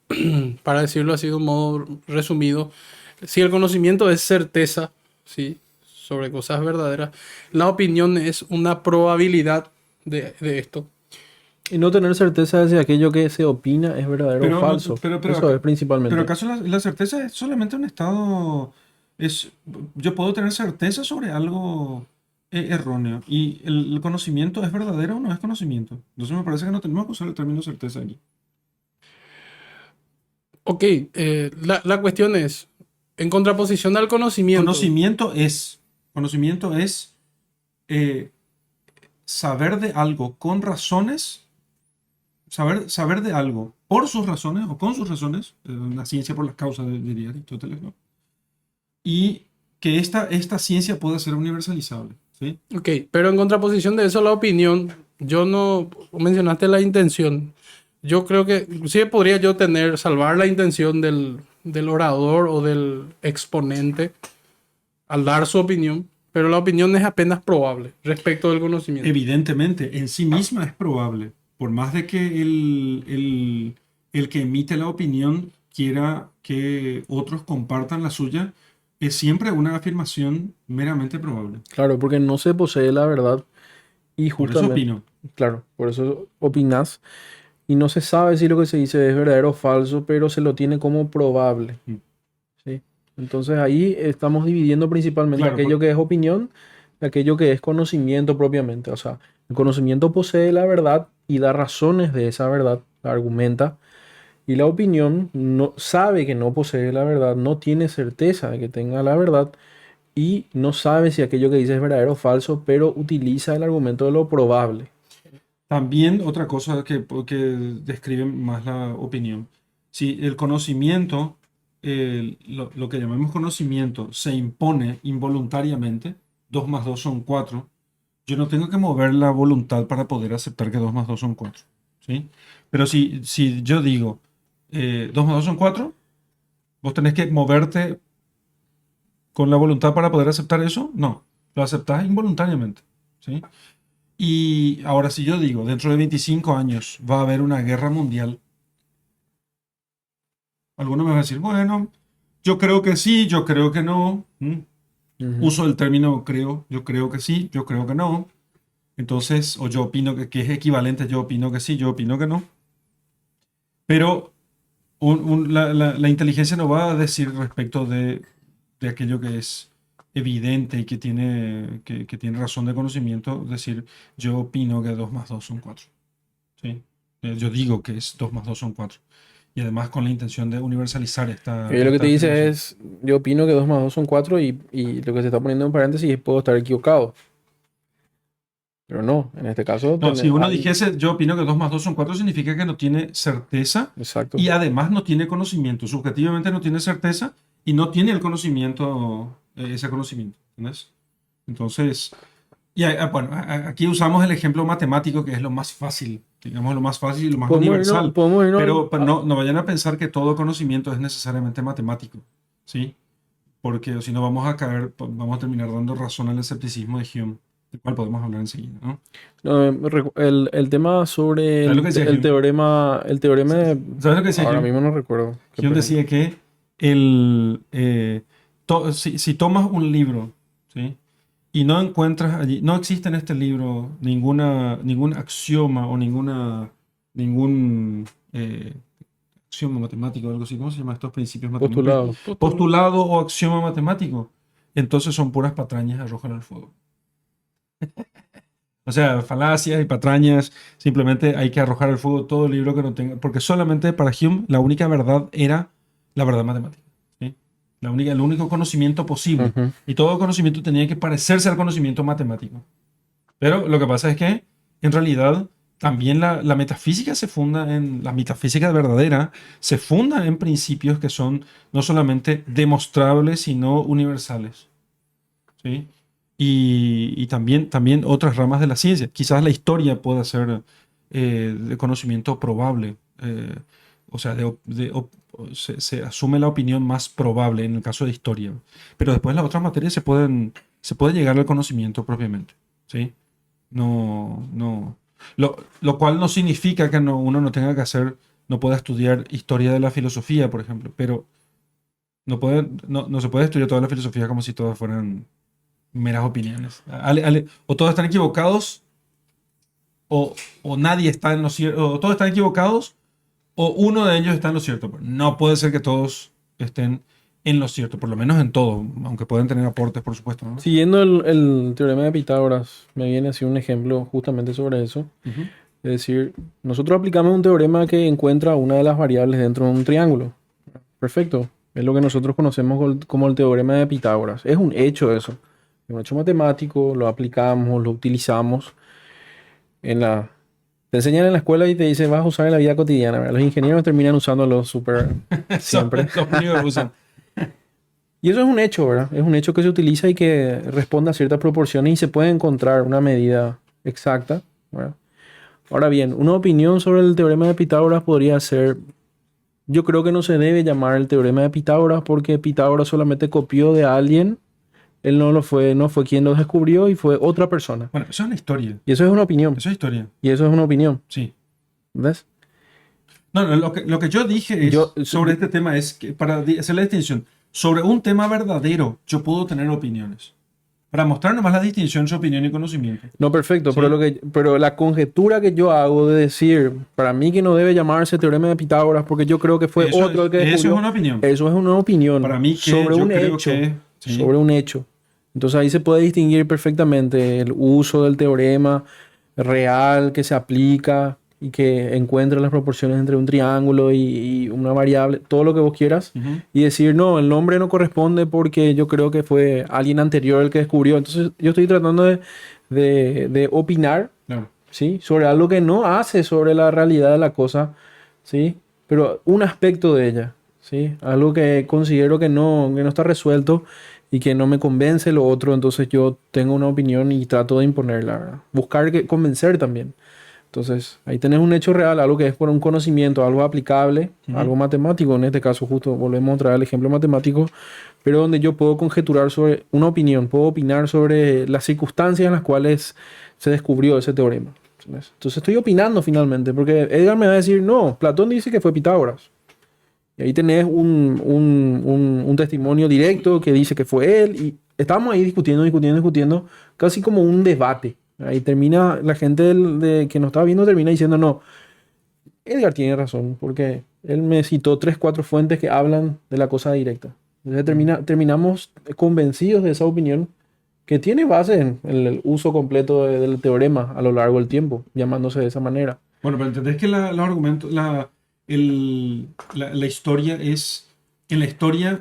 Speaker 2: para decirlo así de un modo resumido, si el conocimiento es certeza, sí, sobre cosas verdaderas, la opinión es una probabilidad de esto?
Speaker 3: Y no tener certeza de si aquello que se opina es verdadero o
Speaker 1: Pero,
Speaker 3: falso. Eso es
Speaker 1: pero
Speaker 3: principalmente.
Speaker 1: ¿acaso la certeza es solamente un estado? Yo puedo tener certeza sobre algo erróneo. ¿Y el conocimiento es verdadero o no es conocimiento? Entonces me parece que no tenemos que usar el término certeza aquí.
Speaker 2: Ok, la cuestión es, en contraposición al conocimiento,
Speaker 1: Conocimiento es eh, saber de algo con razones, saber de algo por sus razones o con sus razones, la ciencia por las causas, diría Aristóteles, ¿no? Y que esta ciencia pueda ser universalizable, ¿sí?
Speaker 2: ok, pero en contraposición de eso, la opinión, yo no, mencionaste la intención, yo creo que sí podría yo salvar la intención del orador o del exponente al dar su opinión, pero la opinión es apenas probable respecto del conocimiento.
Speaker 1: Evidentemente, en sí misma es probable, por más de que el que emite la opinión quiera que otros compartan la suya, es siempre una afirmación meramente probable.
Speaker 3: Claro, porque no se posee la verdad y
Speaker 1: Por eso
Speaker 3: justamente,
Speaker 1: opino.
Speaker 3: claro, por eso opinas y no se sabe si lo que se dice es verdadero o falso, pero se lo tiene como probable,
Speaker 1: Mm.
Speaker 3: ¿sí? Entonces ahí estamos dividiendo principalmente
Speaker 1: Claro,
Speaker 3: aquello que es opinión y aquello que es conocimiento propiamente. O sea, el conocimiento posee la verdad y da razones de esa verdad, la argumenta, y la opinión no sabe que no posee la verdad, no tiene certeza de que tenga la verdad y no sabe si aquello que dice es verdadero o falso, pero utiliza el argumento de lo probable.
Speaker 1: también otra cosa que describe más la opinión. Si el conocimiento lo que llamamos conocimiento se impone involuntariamente, 2 más 2 son 4, yo no tengo que mover la voluntad para poder aceptar que 2 más 2 son 4. ¿Sí? Pero si yo digo 2 más 2 son 4, vos tenés que moverte con la voluntad para poder aceptar eso. No, lo aceptás involuntariamente. ¿Sí? Y ahora si yo digo, dentro de 25 años va a haber una guerra mundial, alguno me va a decir, bueno, yo creo que sí, yo creo que no.
Speaker 3: Ujú.
Speaker 1: Uso el término creo, yo creo que sí, yo creo que no. Entonces, o yo opino que es equivalente, yo opino que sí, yo opino que no. Pero la inteligencia no va a decir respecto de aquello que es evidente y que tiene razón de conocimiento, decir yo opino que 2 más 2 son 4. ¿Sí? Yo digo que es 2 más 2 son 4. Y además con la intención de universalizar
Speaker 3: Lo que te dice
Speaker 1: afirmación.
Speaker 3: es, yo opino que 2 más 2 son 4 y lo que se está poniendo en paréntesis es puedo estar equivocado. Pero no, en este caso,
Speaker 1: No, si uno
Speaker 3: hay...
Speaker 1: dijese yo opino que 2 más 2 son 4 significa que no tiene certeza
Speaker 3: Exacto.
Speaker 1: y además no tiene conocimiento. Subjetivamente no tiene certeza y no tiene el conocimiento, ese conocimiento. ¿Entendés? Entonces, bueno, aquí usamos el ejemplo matemático que es lo más fácil, digamos lo más fácil y lo más universal.
Speaker 3: Podemos irnos
Speaker 1: Pero no vayan a pensar que todo conocimiento es necesariamente matemático, ¿sí? Porque si no vamos a caer, vamos a terminar dando razón al escepticismo de Hume, del cual podemos hablar enseguida, ¿no?
Speaker 3: no, el tema sobre
Speaker 1: ¿Sabes lo que decía Hume?
Speaker 3: el teorema de...
Speaker 1: ¿Sabes lo que decía
Speaker 3: Ahora
Speaker 1: Hume?
Speaker 3: mismo no recuerdo.
Speaker 1: Hume decía que si tomas un libro, ¿sí? Y no encuentras allí, no existe en este libro ningún axioma o ningún axioma matemático o algo así. ¿Cómo se llama estos principios matemáticos?
Speaker 3: Postulado.
Speaker 1: Postulado o axioma matemático. Entonces son puras patrañas, arrójalo al fuego. O sea, falacias y patrañas, simplemente hay que arrojar al fuego todo libro que no tenga, porque solamente para Hume la única verdad era la verdad matemática. ¿Sí? El único conocimiento posible.
Speaker 3: Ujú.
Speaker 1: Y todo conocimiento tenía que parecerse al conocimiento matemático. Pero lo que pasa es que, en realidad, también la metafísica la metafísica verdadera se funda en principios que son no solamente demostrables, sino universales. ¿Sí? Y también otras ramas de la ciencia. Quizás la historia pueda ser de conocimiento probable. O sea, se asume la opinión más probable en el caso de historia. Pero después las otras materias se puede llegar al conocimiento propiamente. ¿Sí? No. Lo cual no significa que uno no tenga que no pueda estudiar historia de la filosofía, por ejemplo. Pero no se puede estudiar toda la filosofía como si todas fueran meras opiniones. O todos están equivocados, o nadie está en lo cierto, o todos están equivocados, o uno de ellos está en lo cierto. No puede ser que todos estén en lo cierto, por lo menos en todo, aunque pueden tener aportes, por supuesto, ¿no?
Speaker 3: Siguiendo el teorema de Pitágoras, me viene así un ejemplo justamente sobre eso.
Speaker 1: Ujú.
Speaker 3: Es decir, nosotros aplicamos un teorema que encuentra una de las variables dentro de un triángulo. Perfecto. Es lo que nosotros conocemos como el teorema de Pitágoras. Es un hecho eso. Es un hecho matemático, lo aplicamos, lo utilizamos. Te enseñan en la escuela y te dicen vas a usar en la vida cotidiana, ¿verdad? Los ingenieros terminan usándolo súper siempre.
Speaker 1: Son los únicos que usan.
Speaker 3: Y eso es un hecho, ¿verdad? Es un hecho que se utiliza y que responde a ciertas proporciones y se puede encontrar una medida exacta, ¿verdad? Ahora bien, una opinión sobre el teorema de Pitágoras podría ser, yo creo que no se debe llamar el teorema de Pitágoras porque Pitágoras solamente copió de alguien, él no fue quien lo descubrió y fue otra persona.
Speaker 1: Bueno, eso es una historia.
Speaker 3: Y eso es una opinión.
Speaker 1: Eso es historia.
Speaker 3: Y eso es una opinión,
Speaker 1: Sí.
Speaker 3: ¿ves?
Speaker 1: No, lo que yo dije sobre este tema es que para hacer la distinción, sobre un tema verdadero, yo puedo tener opiniones. Para mostrar nomás la distinción entre opinión y conocimiento.
Speaker 3: No, perfecto,
Speaker 1: Sí.
Speaker 3: pero la conjetura que yo hago de decir, para mí que no debe llamarse teorema de Pitágoras porque yo creo que fue otro el que
Speaker 1: Eso es
Speaker 3: descubrió,
Speaker 1: una opinión.
Speaker 3: eso es una opinión
Speaker 1: Para mí que
Speaker 3: sobre
Speaker 1: yo
Speaker 3: un
Speaker 1: creo
Speaker 3: hecho,
Speaker 1: que sí.
Speaker 3: sobre un hecho. Entonces ahí se puede distinguir perfectamente el uso del teorema real que se aplica y que encuentra las proporciones entre un triángulo y una variable, todo lo que vos quieras,
Speaker 1: Ujú.
Speaker 3: y decir, no, el nombre no corresponde porque yo creo que fue alguien anterior el que descubrió. Entonces yo estoy tratando de opinar,
Speaker 1: Claro.
Speaker 3: ¿sí? Sobre algo que no hace sobre la realidad de la cosa, ¿sí? Pero un aspecto de ella, ¿sí? Algo que considero que no está resuelto y que no me convence lo otro, entonces yo tengo una opinión y trato de imponerla, ¿verdad? Buscar convencer también. Entonces, ahí tenés un hecho real, algo que es por un conocimiento, algo aplicable,
Speaker 1: Ujú.
Speaker 3: algo matemático, en este caso justo volvemos a traer el ejemplo matemático, pero donde yo puedo conjeturar sobre una opinión, puedo opinar sobre las circunstancias en las cuales se descubrió ese teorema. Entonces estoy opinando finalmente, porque Edgar me va a decir, no, Platón dice que fue Pitágoras. Y ahí tenés un testimonio directo que dice que fue él, y estamos ahí discutiendo, casi como un debate. Ahí termina la gente que nos estaba viendo, termina diciendo, no, Edgar tiene razón, porque él me citó tres, cuatro fuentes que hablan de la cosa directa. Entonces terminamos convencidos de esa opinión que tiene base en el uso completo del teorema a lo largo del tiempo, llamándose de esa manera.
Speaker 1: Bueno, pero entendés que los argumentos, la historia es, en la historia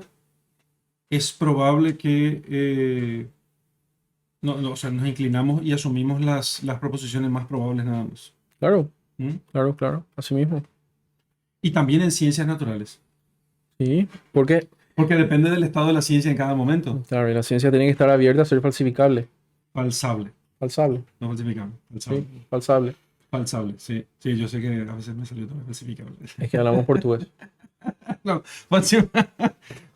Speaker 1: es probable que o sea, nos inclinamos y asumimos las proposiciones más probables nada más.
Speaker 3: Claro,
Speaker 1: ¿Mm?
Speaker 3: claro, así mismo.
Speaker 1: Y también en ciencias naturales,
Speaker 3: Sí, porque,
Speaker 1: porque depende del estado de la ciencia en cada momento.
Speaker 3: claro, y la ciencia tiene que estar abierta a ser falsificable,
Speaker 1: Falsable,
Speaker 3: falsable,
Speaker 1: no falsificable,
Speaker 3: sí,
Speaker 1: falsable.
Speaker 3: falsable.
Speaker 1: Falsable, sí. Sí, yo sé que a veces me salió también falsificable.
Speaker 3: Es que hablamos portugués.
Speaker 1: No,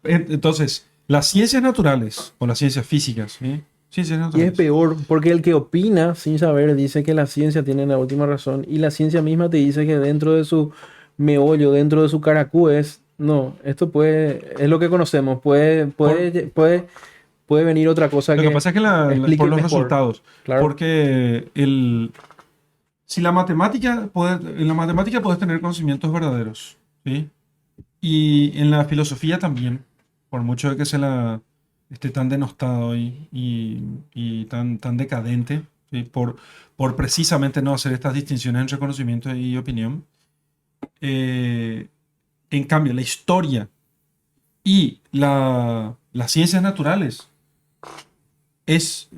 Speaker 1: entonces, las ciencias naturales o las ciencias físicas, ¿sí? Ciencias
Speaker 3: Y es
Speaker 1: naturales.
Speaker 3: peor, porque el que opina sin saber dice que la ciencia tiene la última razón y la ciencia misma te dice que dentro de su meollo, dentro de su caracú no, esto es lo que conocemos,
Speaker 1: Por-
Speaker 3: puede venir otra cosa
Speaker 1: lo que
Speaker 3: que
Speaker 1: pasa es que
Speaker 3: explique
Speaker 1: por los
Speaker 3: mejor.
Speaker 1: resultados,
Speaker 3: Claro,
Speaker 1: porque si en la matemática puedes tener conocimientos verdaderos, ¿sí? Y en la filosofía también, por mucho de que se la esté tan denostado y tan decadente, ¿sí? Por precisamente no hacer estas distinciones entre conocimiento y opinión. Eh, en cambio, la historia y las ciencias naturales es,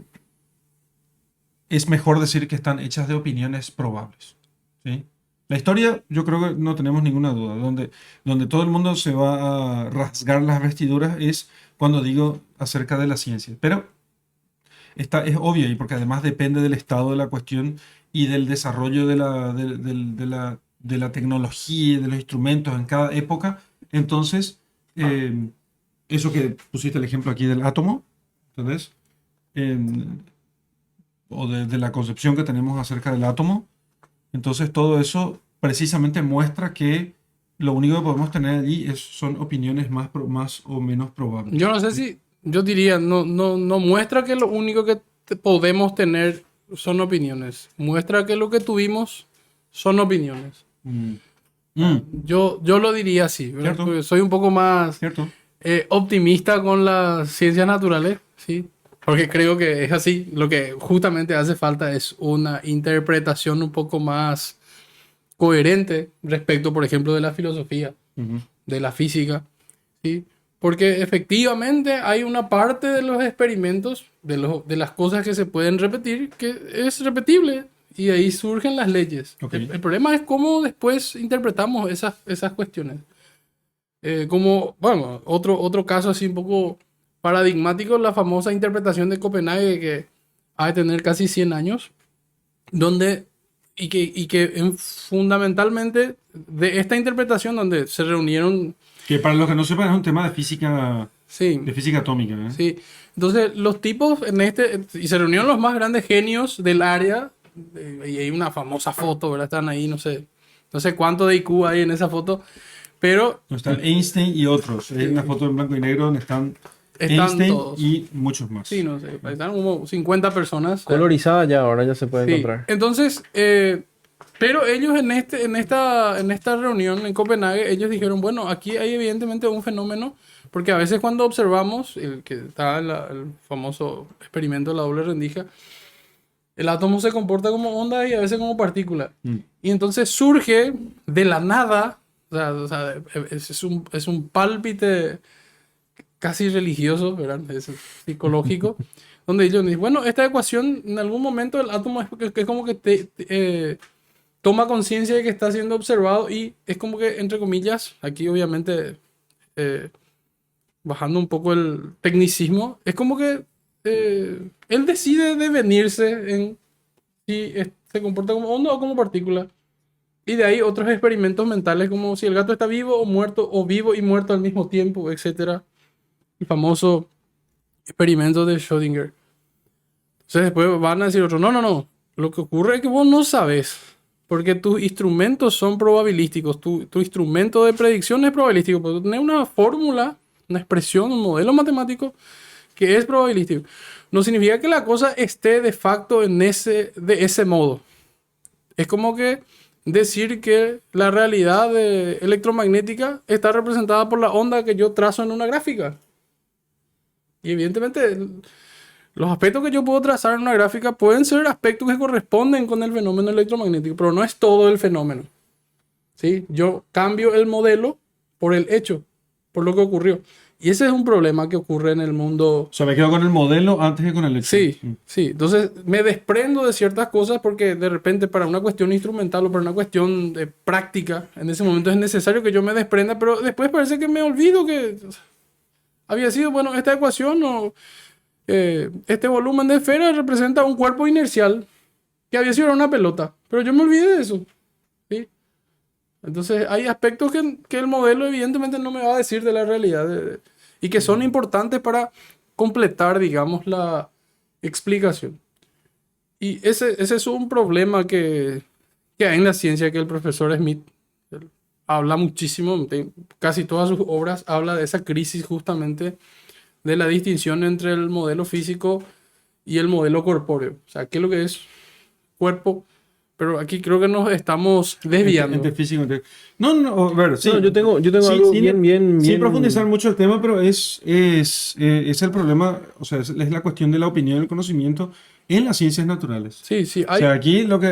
Speaker 1: es mejor decir que están hechas de opiniones probables, ¿sí? La historia, yo creo que no tenemos ninguna duda. Donde todo el mundo se va a rasgar las vestiduras es cuando digo acerca de la ciencia. Pero es obvio, y porque además depende del estado de la cuestión y del desarrollo de la tecnología y de los instrumentos en cada época. Entonces, eso que pusiste el ejemplo aquí del átomo, ¿entendés? Em, o de la concepción que tenemos acerca del átomo. Entonces todo eso precisamente muestra que lo único que podemos tener allí son opiniones más o menos probables.
Speaker 2: Yo no sé si, yo diría, no muestra que lo único que podemos tener son opiniones. Muestra que lo que tuvimos son opiniones.
Speaker 1: Mm. Mm,
Speaker 2: Yo lo diría así, ¿verdad?
Speaker 1: ¿cierto?
Speaker 2: Porque soy un poco más
Speaker 1: ¿Cierto?
Speaker 2: optimista con las ciencias naturales, ¿sí? Porque creo que es así. Lo que justamente hace falta es una interpretación un poco más coherente respecto, por ejemplo, de la filosofía,
Speaker 1: Ujú.
Speaker 2: de la física, ¿sí? Porque efectivamente hay una parte de los experimentos, de las cosas que se pueden repetir, que es repetible y de ahí surgen las leyes.
Speaker 1: Ok.
Speaker 2: El problema es cómo después interpretamos esas cuestiones. Como, bueno, otro caso así un poco paradigmático, la famosa interpretación de Copenhague que ha de tener casi 100 años, donde, fundamentalmente de esta interpretación donde se reunieron,
Speaker 1: Que para los que no sepan es un tema
Speaker 2: sí,
Speaker 1: de física atómica, ¿eh?
Speaker 2: sí, entonces los tipos y se reunieron los más grandes genios del área, y hay una famosa foto, ¿verdad? Están ahí, no sé cuánto de IQ hay en esa foto, pero
Speaker 1: Donde están Einstein y otros. Hay una foto en blanco y negro donde están
Speaker 2: están
Speaker 1: Einstein
Speaker 2: todos.
Speaker 1: y muchos más.
Speaker 2: Sí, no sé, están como 50 personas.
Speaker 3: colorizada ya, ahora ya se puede
Speaker 2: Sí,
Speaker 3: encontrar.
Speaker 2: entonces, pero ellos en esta reunión en Copenhague, ellos dijeron, bueno, aquí hay evidentemente un fenómeno, porque a veces cuando observamos, el que está el famoso experimento de la doble rendija, el átomo se comporta como onda y a veces como partícula.
Speaker 1: Mm.
Speaker 2: Y entonces surge de la nada, o sea, es un pálpite casi religioso, ¿verdad? Es psicológico, donde ellos dicen, bueno, esta ecuación en algún momento el átomo es como que toma conciencia de que está siendo observado y es como que, entre comillas, aquí obviamente bajando un poco el tecnicismo, es como que él decide devenirse en si se comporta como onda o como partícula. Y de ahí otros experimentos mentales como si el gato está vivo o muerto, o vivo y muerto al mismo tiempo, etcétera. El famoso experimento de Schrödinger. Entonces después van a decir otro, no. Lo que ocurre es que vos no sabes, porque tus instrumentos son probabilísticos. Tu instrumento de predicción es probabilístico, porque tú tenés una fórmula, una expresión, un modelo matemático que es probabilístico. No significa que la cosa esté de facto de ese modo. Es como que decir que la realidad electromagnética está representada por la onda que yo trazo en una gráfica. Y evidentemente los aspectos que yo puedo trazar en una gráfica pueden ser aspectos que corresponden con el fenómeno electromagnético, pero no es todo el fenómeno. ¿Sí? Yo cambio el modelo por el hecho, por lo que ocurrió. Y ese es un problema que ocurre en el mundo.
Speaker 1: O sea, me quedo con el modelo antes que con el hecho.
Speaker 2: Sí. Entonces me desprendo de ciertas cosas porque de repente para una cuestión instrumental o para una cuestión de práctica, en ese momento es necesario que yo me desprenda, pero después parece que me olvido que había sido, bueno, esta ecuación o este volumen de esfera representa un cuerpo inercial que había sido una pelota, pero yo me olvidé de eso. ¿Sí? Entonces hay aspectos que el modelo evidentemente no me va a decir de la realidad y que son importantes para completar, digamos, la explicación. Y ese es un problema que hay en la ciencia, que el profesor Smith habla muchísimo, casi todas sus obras habla de esa crisis justamente de la distinción entre el modelo físico y el modelo corpóreo. O sea, ¿qué es lo que es cuerpo? Pero aquí creo que nos estamos desviando.
Speaker 1: Entre físico, No, a ver, sí.
Speaker 3: No, yo tengo
Speaker 1: Sí,
Speaker 3: algo
Speaker 1: sin-
Speaker 3: bien.
Speaker 1: Sin profundizar mucho el tema, pero es el problema, o sea, es la cuestión de la opinión y el conocimiento en las ciencias naturales.
Speaker 2: Sí,
Speaker 1: O sea, aquí lo que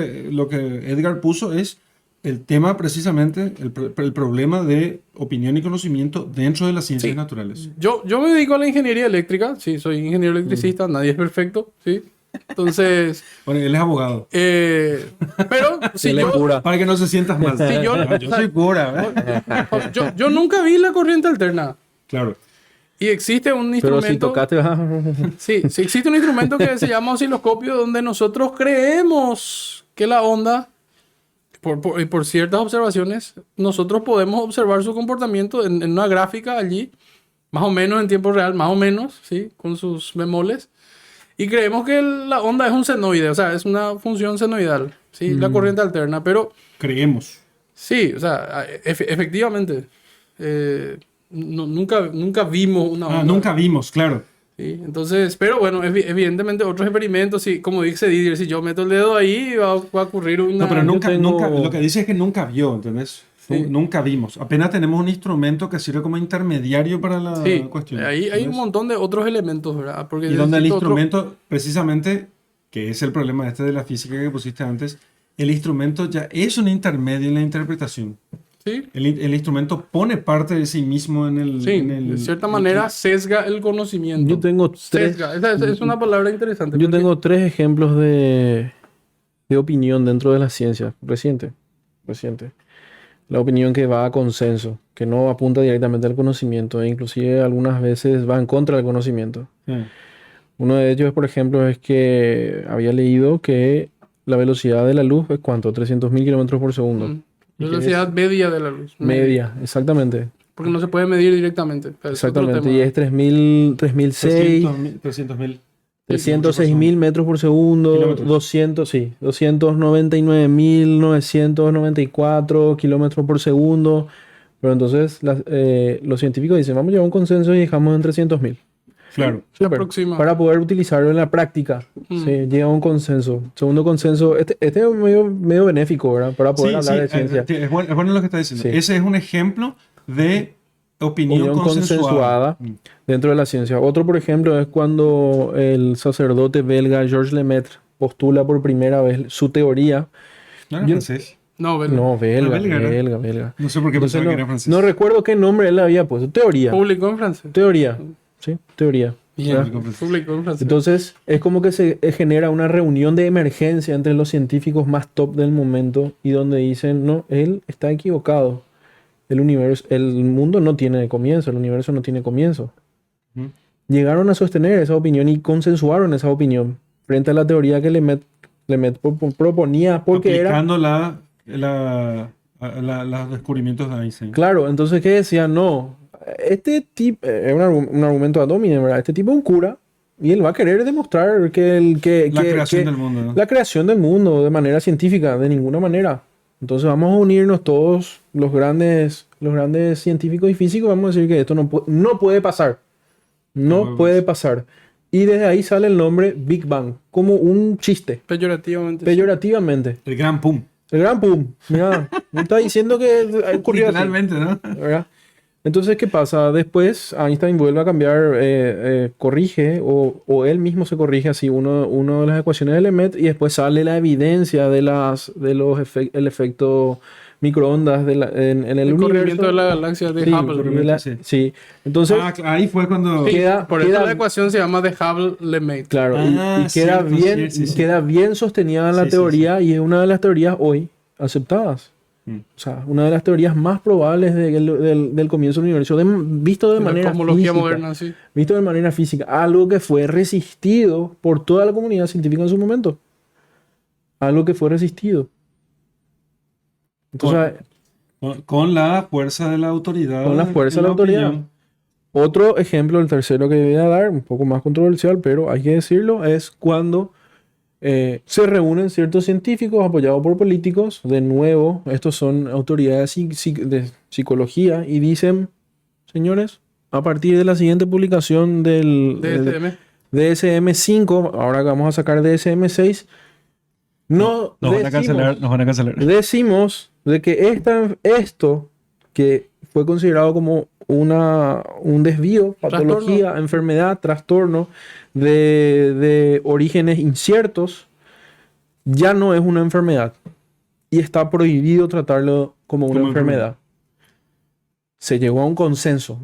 Speaker 1: Edgar puso es el tema precisamente, el problema de opinión y conocimiento dentro de las ciencias
Speaker 2: Sí.
Speaker 1: naturales.
Speaker 2: Yo me dedico a la ingeniería eléctrica, sí, soy ingeniero electricista, nadie es perfecto, sí. Entonces,
Speaker 1: Bueno, él es abogado.
Speaker 2: pero si
Speaker 3: Él es
Speaker 2: yo,
Speaker 3: cura.
Speaker 1: Para que no se sientas mal.
Speaker 2: Sí, yo-
Speaker 1: Yo soy cura, ¿eh?
Speaker 2: yo nunca vi la corriente alterna.
Speaker 1: Claro.
Speaker 2: Y existe un
Speaker 3: Pero si
Speaker 2: instrumento.
Speaker 3: tocaste,
Speaker 2: Sí, existe un instrumento que se llama osciloscopio, donde nosotros creemos que la onda, por ciertas observaciones, nosotros podemos observar su comportamiento en una gráfica allí, más o menos en tiempo real, más o menos, ¿sí? Con sus bemoles. Y creemos que la onda es un senoide, o sea, es una función senoidal, ¿sí? La corriente alterna, pero
Speaker 1: Creemos.
Speaker 2: sí, o sea, efectivamente, nunca vimos una onda.
Speaker 1: Nunca vimos, claro.
Speaker 2: Sí, entonces, pero bueno, evidentemente otros experimentos, sí, como dice Didier, si yo meto el dedo ahí va a ocurrir una...
Speaker 1: No, pero nunca,
Speaker 3: tengo-
Speaker 1: nunca, lo que dice es que nunca vio, ¿entendés?
Speaker 2: Sí.
Speaker 1: Nunca vimos. Apenas tenemos un instrumento que sirve como intermediario para la
Speaker 2: Sí,
Speaker 1: cuestión.
Speaker 2: ahí hay un
Speaker 1: ¿entendés?
Speaker 2: montón de otros elementos, ¿verdad? Porque
Speaker 1: Y donde el
Speaker 2: necesito otro-
Speaker 1: instrumento, precisamente, que es el problema este de la física que pusiste antes, el instrumento ya es un intermedio en la interpretación.
Speaker 2: Sí,
Speaker 1: El instrumento pone parte de sí mismo en el...
Speaker 2: sí,
Speaker 1: en el-
Speaker 2: de cierta manera sesga el conocimiento.
Speaker 3: yo tengo tres.
Speaker 2: Sesga, esa es una palabra interesante.
Speaker 3: Yo
Speaker 2: porque-
Speaker 3: tengo tres ejemplos de opinión dentro de la ciencia. Reciente. La opinión que va a consenso, que no apunta directamente al conocimiento, e inclusive algunas veces va en contra del conocimiento.
Speaker 1: Sí.
Speaker 3: Uno de ellos, por ejemplo, es que había leído que la velocidad de la luz es ¿cuánto? 300.000 kilómetros por segundo.
Speaker 2: La
Speaker 3: Y que
Speaker 2: velocidad media de la luz.
Speaker 3: Media, exactamente.
Speaker 2: Porque no se puede medir directamente. Pero es otro
Speaker 3: Exactamente.
Speaker 2: tema.
Speaker 3: Y es 3.006,
Speaker 1: 300.000.
Speaker 3: 306.000 metros por segundo,
Speaker 1: Kilómetros.
Speaker 3: 299.994 kilómetros por segundo. Pero entonces los científicos dicen, vamos a llegar a un consenso y dejamos en 300.000.
Speaker 1: Claro.
Speaker 2: Se aproxima.
Speaker 3: Para poder utilizarlo en la práctica.
Speaker 2: Mm.
Speaker 3: Sí, llega a un consenso. Segundo consenso, este es medio benéfico, ¿verdad? Para poder hablar de ciencia.
Speaker 1: Es bueno lo que está diciendo.
Speaker 3: Sí.
Speaker 1: Ese es un ejemplo de opinión
Speaker 3: Opinión
Speaker 1: consensuada.
Speaker 3: dentro de la ciencia. Otro, por ejemplo, es cuando el sacerdote belga Georges Lemaitre postula por primera vez su teoría.
Speaker 1: ¿No era
Speaker 3: Yo-
Speaker 1: francés?
Speaker 2: No, ¿verdad?
Speaker 3: No, belga,
Speaker 1: belga, ¿no?
Speaker 3: belga.
Speaker 1: No sé por qué
Speaker 3: Entonces,
Speaker 1: pensaba
Speaker 3: no,
Speaker 1: que era francés.
Speaker 3: no recuerdo qué nombre él había puesto. Teoría.
Speaker 2: Publicó en francés.
Speaker 3: Teoría. Sí, teoría.
Speaker 2: Bien,
Speaker 3: ¿verdad?
Speaker 2: publicó en francés.
Speaker 3: Entonces, es como que se genera una reunión de emergencia entre los científicos más top del momento y donde dicen, no, él está equivocado. el mundo no tiene comienzo, el universo no tiene comienzo.
Speaker 1: Ujú.
Speaker 3: Llegaron a sostener esa opinión y consensuaron esa opinión frente a la teoría que Lemaitre proponía, porque era,
Speaker 1: Aplicando los descubrimientos de Einstein.
Speaker 3: claro, entonces, ¿qué decía? No, este tipo, es un argumento ad hominem, ¿verdad? Este tipo es un cura y él va a querer demostrar
Speaker 1: La creación del mundo, ¿no?
Speaker 3: la creación del mundo de manera científica, de ninguna manera. Entonces vamos a unirnos todos los grandes científicos y físicos, vamos a decir que esto no puede pasar. No puede pasar. Y desde ahí sale el nombre Big Bang, como un chiste,
Speaker 2: Peyorativamente.
Speaker 3: peyorativamente.
Speaker 1: El gran pum.
Speaker 3: El gran pum. Mira, me está diciendo que ocurrió así,
Speaker 1: Literalmente, ¿no?
Speaker 3: ¿verdad? Entonces, ¿qué pasa? Después Einstein vuelve a cambiar, corrige, o él mismo se corrige así uno de las ecuaciones de Lemaitre, y después sale la evidencia el efecto microondas en el
Speaker 2: El
Speaker 3: universo.
Speaker 2: corrimiento de la galaxia de
Speaker 3: Sí,
Speaker 2: Hubble.
Speaker 1: sí.
Speaker 3: sí. Entonces,
Speaker 1: Ahí fue cuando...
Speaker 2: Sí,
Speaker 3: queda-
Speaker 2: por eso
Speaker 3: queda-
Speaker 2: la ecuación se llama de Hubble-Lemaitre.
Speaker 3: claro,
Speaker 1: Ah,
Speaker 3: y queda
Speaker 1: cierto,
Speaker 3: bien,
Speaker 1: sí, sí, sí.
Speaker 3: queda bien sostenida la
Speaker 1: Sí, sí,
Speaker 3: teoría, y es una de las teorías hoy aceptadas.
Speaker 1: Mm.
Speaker 3: O sea, una de las teorías más probables del comienzo del universo, visto de
Speaker 2: La
Speaker 3: manera
Speaker 2: cosmología
Speaker 3: física.
Speaker 2: moderna, sí.
Speaker 3: Visto de manera física, algo que fue resistido por toda la comunidad científica en su momento. Algo que fue resistido. Entonces,
Speaker 1: Con la fuerza de la autoridad.
Speaker 3: Con la fuerza de la autoridad.
Speaker 1: opinión.
Speaker 3: otro ejemplo, el tercero que voy a dar, un poco más controversial, pero hay que decirlo, es cuando se reúnen ciertos científicos apoyados por políticos. De nuevo, estos son autoridades de psicología y dicen, señores, a partir de la siguiente publicación del
Speaker 2: DSM.
Speaker 3: DSM-5, ahora que vamos a sacar DSM-6, no
Speaker 1: Nos van a cancelar, nos van a cancelar.
Speaker 3: decimos de que esto que fue considerado como un desvío, patología, enfermedad, trastorno de orígenes inciertos, ya no es una enfermedad y está prohibido tratarlo como una
Speaker 1: Como
Speaker 3: enfermedad. Se llegó a un consenso.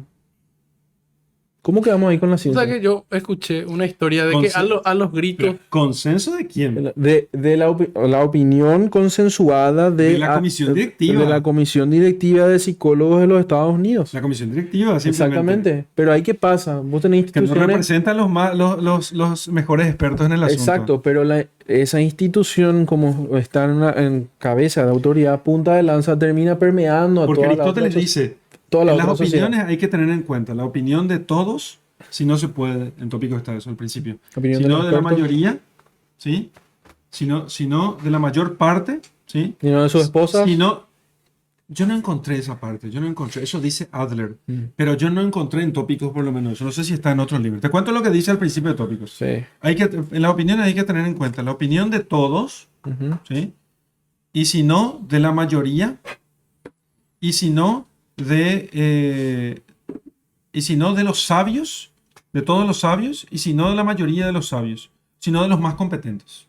Speaker 3: ¿Cómo quedamos ahí con la
Speaker 2: O
Speaker 3: ciencia?
Speaker 2: sea que yo escuché una historia de que a los gritos.
Speaker 1: ¿Consenso de quién?
Speaker 3: De la opinión consensuada
Speaker 1: De la comisión directiva.
Speaker 3: de la comisión directiva de psicólogos de los Estados Unidos.
Speaker 1: La comisión directiva, simplemente.
Speaker 3: Exactamente. Pero ahí qué pasa, vos tenés
Speaker 1: Que no
Speaker 3: instituciones.
Speaker 1: representan los mejores expertos en el asunto.
Speaker 3: Exacto, pero esa institución, como está en cabeza de autoridad, punta de lanza, termina permeando a
Speaker 1: Porque
Speaker 3: toda la
Speaker 1: Aristóteles
Speaker 3: otra
Speaker 1: dice,
Speaker 3: toda la
Speaker 1: en las
Speaker 3: otra sociedad.
Speaker 1: opiniones hay que tener en cuenta la opinión de todos, si no se puede, en tópico está eso al principio,
Speaker 3: Opinión de
Speaker 1: sino
Speaker 3: los
Speaker 1: de la
Speaker 3: expertos.
Speaker 1: mayoría, ¿sí? Sino de la mayor parte, ¿sí?
Speaker 3: Y no de sus esposas.
Speaker 1: Yo no encontré esa parte, yo no encontré, eso dice Adler,
Speaker 3: Mm.
Speaker 1: pero yo no encontré en tópicos por lo menos, no sé si está en otro libro. Te cuento lo que dice al principio de tópicos.
Speaker 3: Sí.
Speaker 1: En las opiniones hay que tener en cuenta la opinión de todos,
Speaker 3: Ujú.
Speaker 1: ¿sí? Y si no, de la mayoría, y si no, de los sabios, de todos los sabios, y si no de la mayoría de los sabios, sino de los más competentes,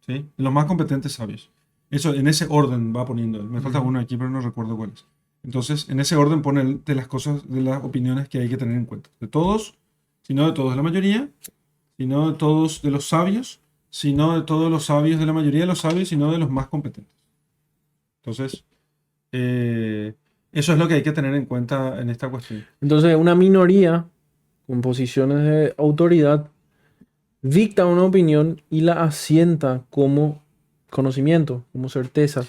Speaker 1: ¿sí? De los más competentes sabios. Eso en ese orden va poniendo. Me falta uno aquí, pero no recuerdo cuál es. Entonces, en ese orden pone de las cosas, de las opiniones que hay que tener en cuenta. De todos, sino de todos de la mayoría, sino de todos de los sabios, sino de todos los sabios de la mayoría de los sabios, sino de los más competentes. Entonces, eso es lo que hay que tener en cuenta en esta cuestión.
Speaker 3: Entonces, una minoría con posiciones de autoridad dicta una opinión y la asienta como conocimiento, como certeza.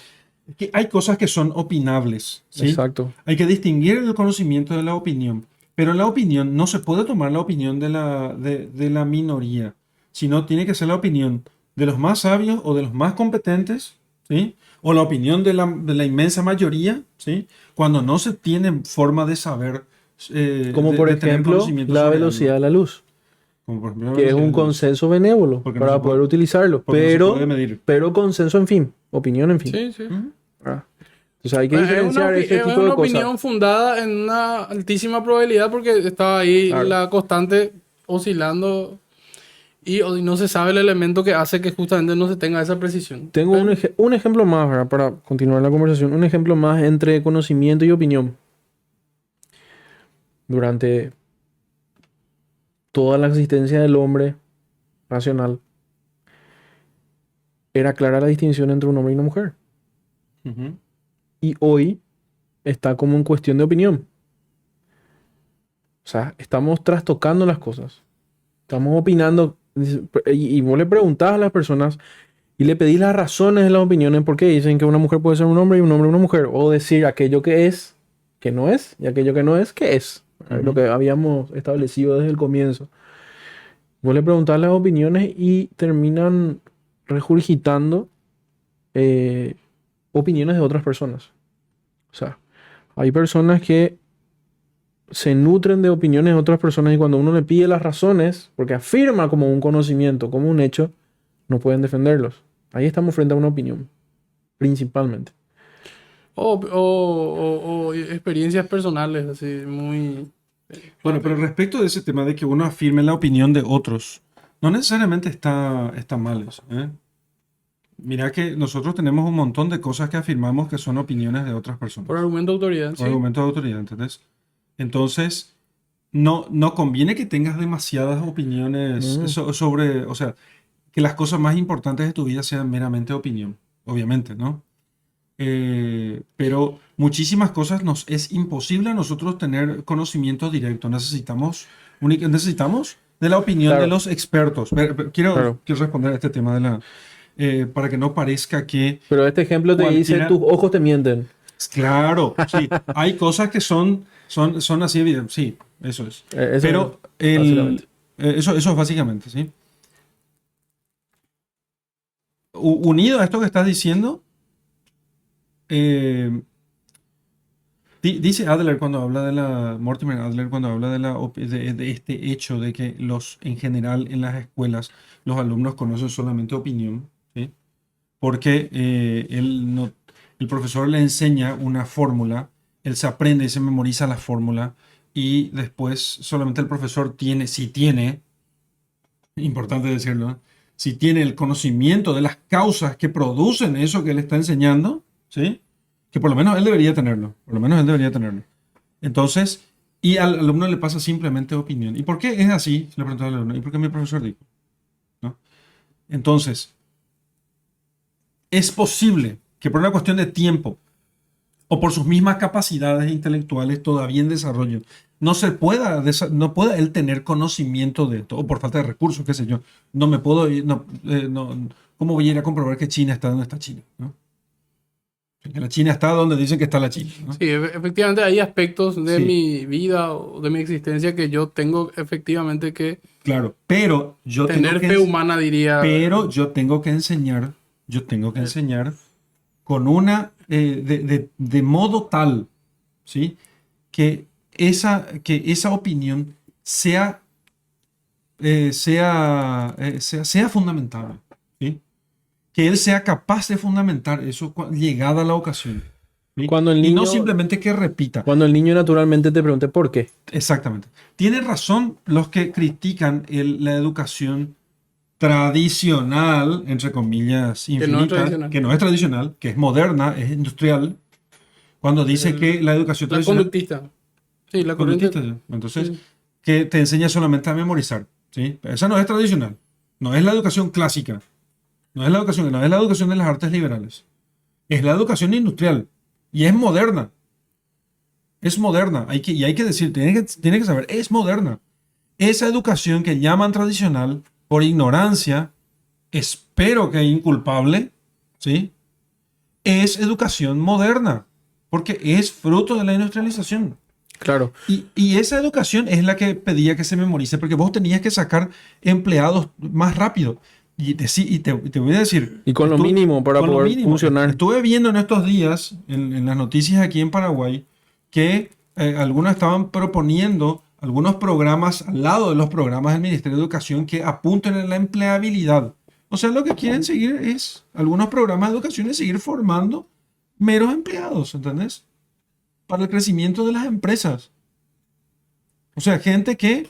Speaker 1: Que hay cosas que son opinables, ¿sí?
Speaker 3: Exacto.
Speaker 1: Hay que distinguir el conocimiento de la opinión, pero la opinión no se puede tomar la opinión de la minoría, sino tiene que ser la opinión de los más sabios o de los más competentes, ¿sí? O la opinión de la inmensa mayoría, ¿sí? Cuando no se tiene forma de saber.
Speaker 3: Como por
Speaker 1: de tener
Speaker 3: ejemplo
Speaker 1: conocimiento
Speaker 3: la
Speaker 1: sobre
Speaker 3: velocidad
Speaker 1: algo.
Speaker 3: de la luz,
Speaker 1: Como por ejemplo la
Speaker 3: que es
Speaker 1: velocidad
Speaker 3: un
Speaker 1: de la luz.
Speaker 3: consenso benévolo
Speaker 1: Porque no
Speaker 3: para
Speaker 1: se puede-
Speaker 3: poder utilizarlo,
Speaker 1: Porque no se
Speaker 3: pero,
Speaker 1: puede medir.
Speaker 3: pero consenso en fin, opinión en fin.
Speaker 2: Sí, sí.
Speaker 1: Ujú.
Speaker 3: ¿Verdad? Entonces hay que
Speaker 2: Es una,
Speaker 3: diferenciar ese
Speaker 2: es
Speaker 3: tipo
Speaker 2: una
Speaker 3: de
Speaker 2: opinión
Speaker 3: cosas.
Speaker 2: fundada en una altísima probabilidad porque está ahí
Speaker 3: Claro.
Speaker 2: la constante oscilando y no se sabe el elemento que hace que justamente no se tenga esa precisión.
Speaker 3: Tengo un ejemplo más, ¿verdad? Para continuar la conversación. Un ejemplo más entre conocimiento y opinión. Durante toda la existencia del hombre racional, era clara la distinción entre un hombre y una mujer.
Speaker 1: Ujú.
Speaker 3: Y hoy está como en cuestión de opinión. O sea, estamos trastocando las cosas. Estamos opinando. Y vos le preguntás a las personas y le pedís las razones de las opiniones por qué dicen que una mujer puede ser un hombre y un hombre una mujer. O decir aquello que es, que no es, y aquello que no es, que es. Lo que habíamos establecido desde el comienzo. Vos le preguntás las opiniones y terminan regurgitando opiniones de otras personas. O sea, hay personas que se nutren de opiniones de otras personas y cuando uno le pide las razones, porque afirma como un conocimiento, como un hecho, no pueden defenderlos. Ahí estamos frente a una opinión, principalmente.
Speaker 2: O experiencias personales, así, muy...
Speaker 1: Bueno, pero respecto de ese tema de que uno afirme la opinión de otros, no necesariamente está mal eso, ¿eh? Mira que nosotros tenemos un montón de cosas que afirmamos que son opiniones de otras personas.
Speaker 2: Por argumento de autoridad,
Speaker 1: Por
Speaker 2: sí.
Speaker 1: argumento de autoridad, ¿entendés? Entonces, no conviene que tengas demasiadas opiniones sobre, o sea, que las cosas más importantes de tu vida sean meramente opinión, obviamente, ¿no? Pero muchísimas cosas nos es imposible a nosotros tener conocimiento directo. Necesitamos de la opinión
Speaker 3: Claro.
Speaker 1: de los expertos. Quiero
Speaker 3: Claro.
Speaker 1: responder a este tema para que no parezca que
Speaker 3: Pero este ejemplo te dice,
Speaker 1: cualquiera-
Speaker 3: tus ojos te mienten.
Speaker 1: Claro, sí. Hay cosas que son así evidentes. Sí, eso es.
Speaker 3: Eso
Speaker 1: Pero
Speaker 3: básicamente.
Speaker 1: eso es básicamente, ¿sí? Unido a esto que estás diciendo, dice Adler cuando habla Mortimer Adler cuando habla de este hecho de que en general en las escuelas los alumnos conocen solamente opinión, ¿sí? Porque el profesor le enseña una fórmula, él se aprende y se memoriza la fórmula y después solamente el profesor si tiene, importante decirlo, ¿no? Si tiene el conocimiento de las causas que producen eso que él está enseñando, ¿sí? Que por lo menos él debería tenerlo, por lo menos él debería tenerlo. Entonces, y al alumno le pasa simplemente opinión. ¿Y por qué es así? Le pregunto al alumno, ¿y por qué mi profesor dijo? ¿No? Entonces, es posible que por una cuestión de tiempo o por sus mismas capacidades intelectuales todavía en desarrollo, no pueda él tener conocimiento de esto, o por falta de recursos, qué sé yo. No me puedo ir, ¿cómo voy a ir a comprobar que China está donde está China? ¿No? Que la China está donde dicen que está la China, ¿no?
Speaker 2: Sí, efectivamente hay aspectos de
Speaker 1: Sí.
Speaker 2: mi vida o de mi existencia que yo tengo efectivamente que
Speaker 1: Claro, pero yo
Speaker 2: tener fe humana, diría.
Speaker 1: pero yo tengo que enseñar con de modo tal, ¿sí? Que esa opinión sea fundamentable, ¿sí? Que él sea capaz de fundamentar eso llegada la ocasión, ¿sí?
Speaker 3: Cuando el
Speaker 1: Y no
Speaker 3: niño-
Speaker 1: simplemente que repita.
Speaker 3: Cuando el niño naturalmente te pregunte por qué.
Speaker 1: Exactamente. Tienen razón los que critican la educación tradicional, entre comillas,
Speaker 2: no es
Speaker 1: infinita,
Speaker 2: tradicional.
Speaker 1: que no es tradicional, que es moderna, es industrial, cuando dice que la educación
Speaker 2: La
Speaker 1: tradicional...
Speaker 2: conductista. Sí, la corriente.
Speaker 1: Conductista, entonces,
Speaker 2: Sí.
Speaker 1: que te enseña solamente a memorizar, ¿sí? Esa no es tradicional, no es la educación clásica, no es la educación de las artes liberales, es la educación industrial y es moderna. Es moderna, hay que decir, tiene que saber, es moderna. Esa educación que llaman tradicional por ignorancia, espero que inculpable, ¿sí? Es educación moderna, porque es fruto de la industrialización.
Speaker 3: Claro.
Speaker 1: Y esa educación es la que pedía que se memorice, porque vos tenías que sacar empleados más rápido. Y te voy a decir...
Speaker 3: Y con lo mínimo para
Speaker 1: con lo
Speaker 3: poder
Speaker 1: mínimo.
Speaker 3: funcionar.
Speaker 1: Estuve viendo en estos días, en las noticias aquí en Paraguay, que algunos estaban proponiendo algunos programas al lado de los programas del Ministerio de Educación que apunten a la empleabilidad. O sea, lo que quieren seguir es, algunos programas de educación es seguir formando meros empleados, ¿entendés? Para el crecimiento de las empresas. O sea, gente que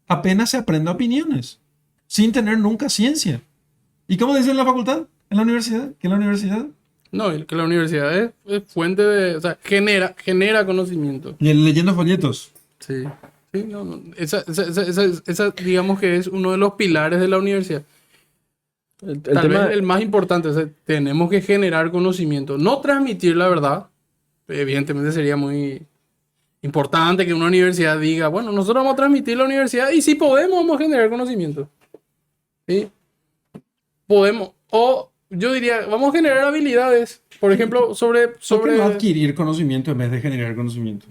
Speaker 1: apenas se aprenda opiniones, sin tener nunca ciencia. ¿Y cómo dicen en la facultad? ¿En la universidad? ¿Que en la universidad?
Speaker 2: No, que la universidad es fuente de... O sea, genera conocimiento.
Speaker 1: Leyendo folletos.
Speaker 2: Sí. Sí, no. Esa, digamos que es uno de los pilares de la universidad.
Speaker 3: El
Speaker 2: Tal
Speaker 3: tema,
Speaker 2: vez el más importante. O sea, tenemos que generar conocimiento. No transmitir la verdad, evidentemente sería muy importante que una universidad diga, bueno, nosotros vamos a transmitir la universidad y si podemos, vamos a generar conocimiento. ¿Sí? Podemos. O yo diría, vamos a generar habilidades. Por ejemplo,
Speaker 1: ¿Por
Speaker 2: sobre...
Speaker 1: qué no adquirir conocimiento en vez de generar conocimiento?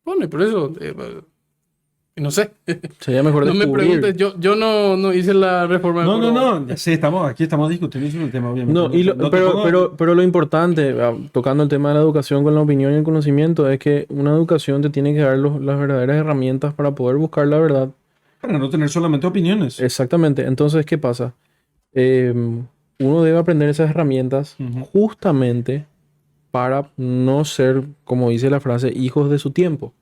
Speaker 2: Bueno, por eso, no sé.
Speaker 3: Sería mejor
Speaker 2: No me
Speaker 3: descubrir.
Speaker 2: preguntes, yo no hice la reforma del
Speaker 1: No,
Speaker 2: programa.
Speaker 1: ya sé, aquí estamos discutiendo sobre el tema, obviamente.
Speaker 3: No,
Speaker 1: No te pongo-
Speaker 3: pero lo importante, tocando el tema de la educación con la opinión y el conocimiento, es que una educación te tiene que dar las verdaderas herramientas para poder buscar la verdad.
Speaker 1: Para no tener solamente opiniones.
Speaker 3: Exactamente. Entonces, ¿qué pasa? Eh, Uno debe aprender esas herramientas
Speaker 1: Ujú.
Speaker 3: justamente para no ser, como dice la frase, hijos de su tiempo.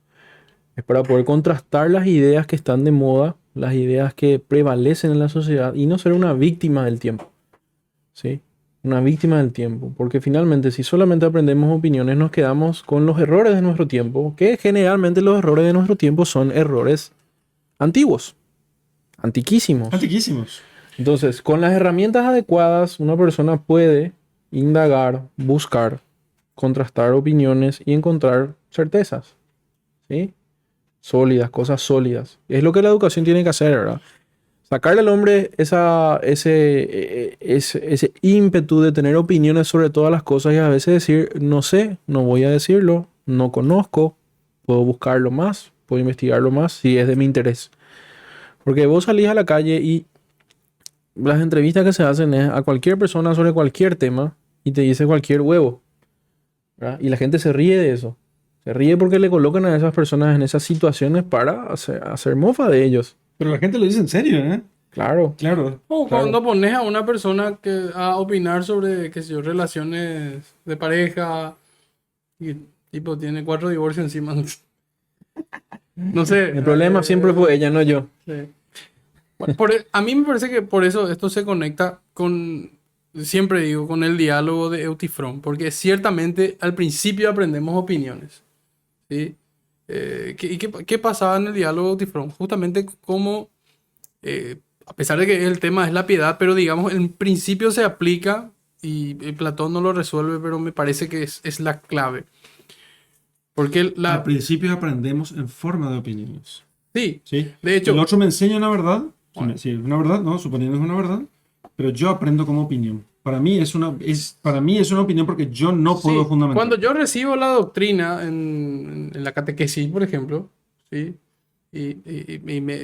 Speaker 3: Es para poder contrastar las ideas que están de moda, las ideas que prevalecen en la sociedad y no ser una víctima del tiempo. ¿Sí? Una víctima del tiempo. Porque finalmente, si solamente aprendemos opiniones, nos quedamos con los errores de nuestro tiempo, que generalmente los errores de nuestro tiempo son errores antiguos, antiquísimos.
Speaker 1: Antiquísimos.
Speaker 3: Entonces, con las herramientas adecuadas, una persona puede indagar, buscar, contrastar opiniones y encontrar certezas, ¿sí? Sólidas, cosas sólidas. Es lo que la educación tiene que hacer, ¿verdad? Sacarle al hombre ese ímpetu de tener opiniones sobre todas las cosas y a veces decir, no sé, no voy a decirlo, no conozco, puedo buscarlo más, puedo investigarlo más si es de mi interés. Porque vos salís a la calle y las entrevistas que se hacen es a cualquier persona sobre cualquier tema y te dice cualquier huevo, ¿verdad? Y la gente se ríe de eso. Se ríe porque le colocan a esas personas en esas situaciones para hacer mofa de ellos.
Speaker 1: Pero la gente lo dice en serio, ¿eh?
Speaker 3: Claro.
Speaker 1: Claro.
Speaker 2: O
Speaker 3: Claro.
Speaker 2: cuando pones a una persona a opinar sobre, qué sé yo, relaciones de pareja y tipo tiene 4 divorcios encima. No sé.
Speaker 3: El problema siempre fue ella, no yo.
Speaker 2: Sí. Bueno, a mí me parece que por eso esto se conecta con, siempre digo, con el diálogo de Eutifrón, porque ciertamente al principio aprendemos opiniones. ¿Sí? ¿Qué pasaba en el diálogo de Eutifrón? Justamente como, a pesar de que el tema es la piedad, pero digamos, en principio se aplica y Platón no lo resuelve, pero me parece que es la clave. Porque
Speaker 1: Al principio aprendemos en forma de opiniones.
Speaker 2: sí,
Speaker 1: ¿Sí?
Speaker 2: de hecho,
Speaker 1: El otro me enseña una verdad.
Speaker 2: Bueno.
Speaker 1: Sí, es una verdad, ¿no? Suponiendo que es una verdad. Pero yo aprendo como opinión. Para mí es una opinión porque yo no puedo
Speaker 2: sí,
Speaker 1: fundamentar.
Speaker 2: cuando yo recibo la doctrina en la catequesis, por ejemplo, ¿sí? Y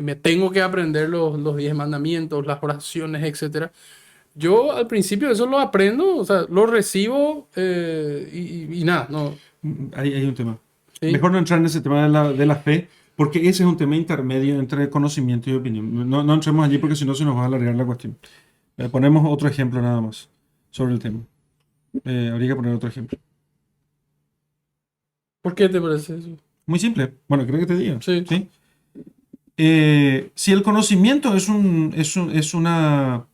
Speaker 2: me tengo que aprender los 10 mandamientos, las oraciones, etcétera. Yo al principio eso lo aprendo, o sea, lo recibo y nada, no.
Speaker 1: Hay un tema.
Speaker 2: ¿Sí?
Speaker 1: Mejor no entrar en ese tema de la fe, porque ese es un tema intermedio entre conocimiento y opinión. No entremos allí porque si no se nos va a alargar la cuestión. Ponemos otro ejemplo nada más sobre el tema. Habría que poner otro ejemplo.
Speaker 2: ¿Por qué te parece eso?
Speaker 1: Muy simple. Bueno, creo que te diga.
Speaker 2: Sí.
Speaker 1: ¿Sí? Si el conocimiento es una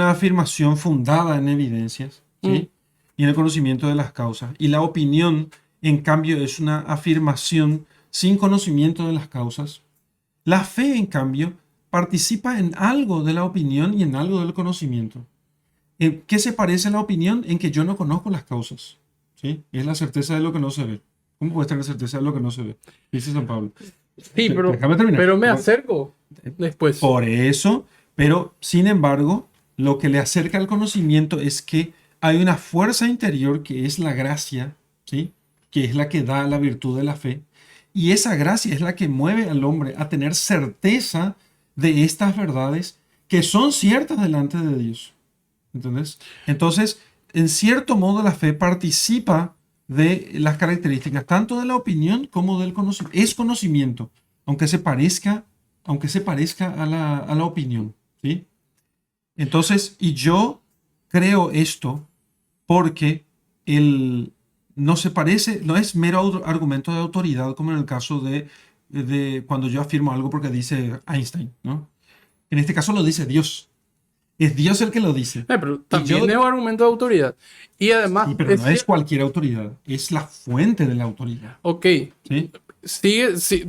Speaker 1: afirmación fundada en evidencias, ¿sí? Y en el conocimiento de las causas. Y la opinión, en cambio, es una afirmación sin conocimiento de las causas. La fe, en cambio, participa en algo de la opinión y en algo del conocimiento. ¿Qué se parece a la opinión? En que yo no conozco las causas, ¿sí? Es la certeza de lo que no se ve. ¿Cómo puede estar la certeza de lo que no se ve? Dice San Pablo.
Speaker 2: Sí,
Speaker 1: Déjame terminar.
Speaker 2: pero me acerco después.
Speaker 1: Por eso, pero sin embargo, lo que le acerca al conocimiento es que hay una fuerza interior que es la gracia, ¿sí? Que es la que da la virtud de la fe. Y esa gracia es la que mueve al hombre a tener certeza de estas verdades que son ciertas delante de Dios. ¿Entendés? Entonces, en cierto modo, la fe participa de las características tanto de la opinión como del conocimiento. Es conocimiento, aunque se parezca a la opinión, ¿sí? Entonces, y yo creo esto porque no se parece, no es mero argumento de autoridad como en el caso de cuando yo afirmo algo porque dice Einstein, ¿no? En este caso lo dice Dios. Es Dios el que lo dice.
Speaker 2: Pero también
Speaker 1: yo-
Speaker 2: es un argumento de autoridad. Y además,
Speaker 1: Sí, pero no es cualquier autoridad, es la fuente de la autoridad,
Speaker 2: ok,
Speaker 1: ¿sí?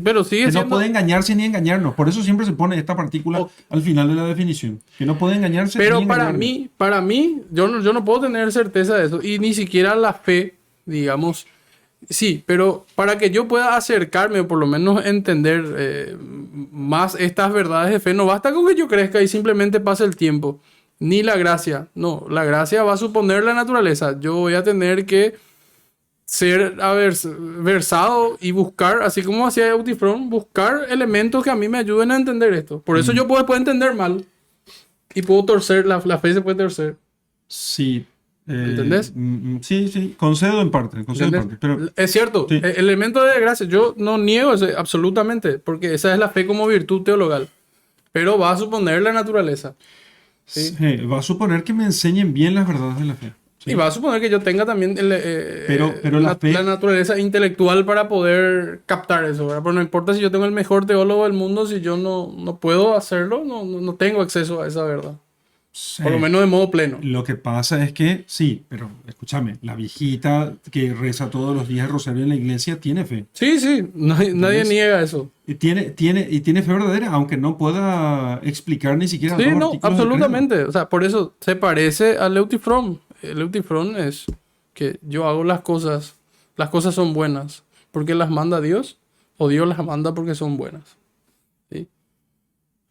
Speaker 2: pero sigue
Speaker 1: Que no
Speaker 2: siendo...
Speaker 1: puede engañarse ni engañarnos. Por eso siempre se pone esta partícula
Speaker 2: Ok.
Speaker 1: al final de la definición. Que no puede engañarse
Speaker 2: Pero
Speaker 1: ni engañarnos.
Speaker 2: para mí, yo no puedo tener certeza de eso. Y ni siquiera la fe, digamos, Sí, pero para que yo pueda acercarme o por lo menos entender más estas verdades de fe, no basta con que yo crezca y simplemente pase el tiempo. Ni la gracia. No, la gracia va a suponer la naturaleza. Yo voy a tener que ser versado y buscar, así como hacía Eutifrón, buscar elementos que a mí me ayuden a entender esto. Por eso yo puedo entender mal y puedo torcer, la fe se puede torcer.
Speaker 1: Sí.
Speaker 2: ¿Entendés?
Speaker 1: Sí, sí, concedo en parte,
Speaker 2: ¿Entendés?
Speaker 1: pero
Speaker 2: Es cierto,
Speaker 1: sí.
Speaker 2: el elemento de gracia, yo no niego eso absolutamente, porque esa es la fe como virtud teologal, pero va a suponer la naturaleza, ¿sí?
Speaker 1: Sí, va a suponer que me enseñen bien las verdades de la fe.
Speaker 2: Y
Speaker 1: ¿Sí?
Speaker 2: va a suponer que yo tenga también
Speaker 1: Pero la fe,
Speaker 2: la naturaleza intelectual para poder captar eso, ¿verdad? Pero no importa si yo tengo el mejor teólogo del mundo, si yo no puedo hacerlo, no tengo acceso a esa verdad, por lo menos de modo pleno.
Speaker 1: lo que pasa es que sí, pero escúchame, la viejita que reza todos los días el rosario en la iglesia tiene fe.
Speaker 2: Sí, sí, nadie
Speaker 1: ¿Entendés?
Speaker 2: niega eso.
Speaker 1: Y tiene fe verdadera, aunque no pueda explicar ni siquiera
Speaker 2: Sí,
Speaker 1: dos
Speaker 2: no,
Speaker 1: artículos del credo.
Speaker 2: absolutamente. O sea, por eso se parece a Leutifrón. Leutifrón es que yo hago las cosas son buenas porque las manda Dios o Dios las manda porque son buenas. ¿Sí?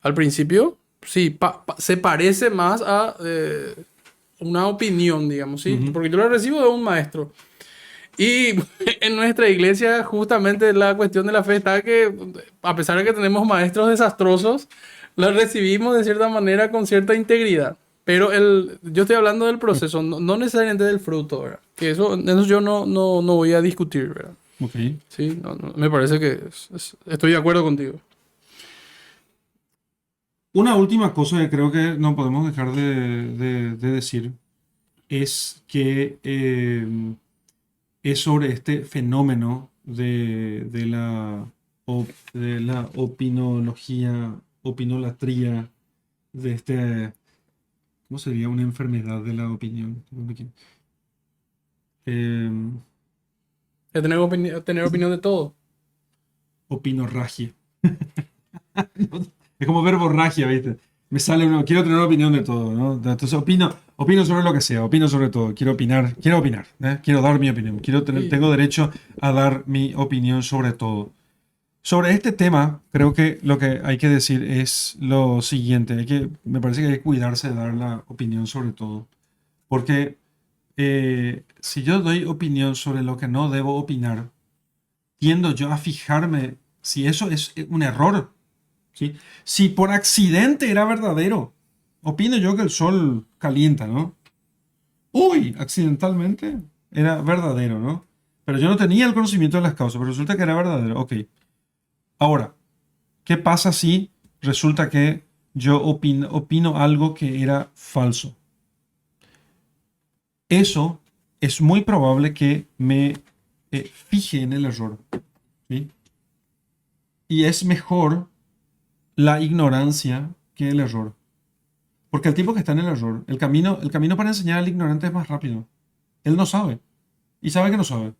Speaker 2: Al principio, sí, se parece más a una opinión, digamos, ¿sí?
Speaker 1: Ujú.
Speaker 2: Porque yo la recibo de un maestro. Y en nuestra iglesia, justamente la cuestión de la fe está que, a pesar de que tenemos maestros desastrosos, la recibimos de cierta manera con cierta integridad. Pero yo estoy hablando del proceso, no necesariamente del fruto, ¿verdad? Que eso yo no voy a discutir, ¿verdad?
Speaker 1: Ok.
Speaker 2: Sí, me parece que estoy de acuerdo contigo.
Speaker 1: Una última cosa que creo que no podemos dejar de decir es que es sobre este fenómeno de la opinología, opinolatría, de este, ¿cómo sería? Una enfermedad de la opinión. Eh,
Speaker 2: De tener opinión de todo.
Speaker 1: Opinorragia. Es como verborragia, ¿viste? Me sale uno, quiero tener una opinión de todo, ¿no? Entonces opino sobre lo que sea, opino sobre todo, quiero opinar, ¿eh? Quiero dar mi opinión,
Speaker 2: Sí.
Speaker 1: tengo derecho a dar mi opinión sobre todo. Sobre este tema, creo que lo que hay que decir es lo siguiente, me parece que hay que cuidarse de dar la opinión sobre todo, porque si yo doy opinión sobre lo que no debo opinar, tiendo yo a fijarme si eso es un error. ¿Sí? Si por accidente era verdadero, opino yo que el sol calienta, ¿no? Uy, accidentalmente era verdadero, ¿no? Pero yo no tenía el conocimiento de las causas, pero resulta que era verdadero. Ok. Ahora, ¿qué pasa si resulta que yo opino algo que era falso? Eso es muy probable que me fije en el error, ¿sí? Y es mejor la ignorancia que el error. Porque el tipo que está en el error, el camino para enseñar al ignorante es más rápido. Él no sabe. Y sabe que no sabe.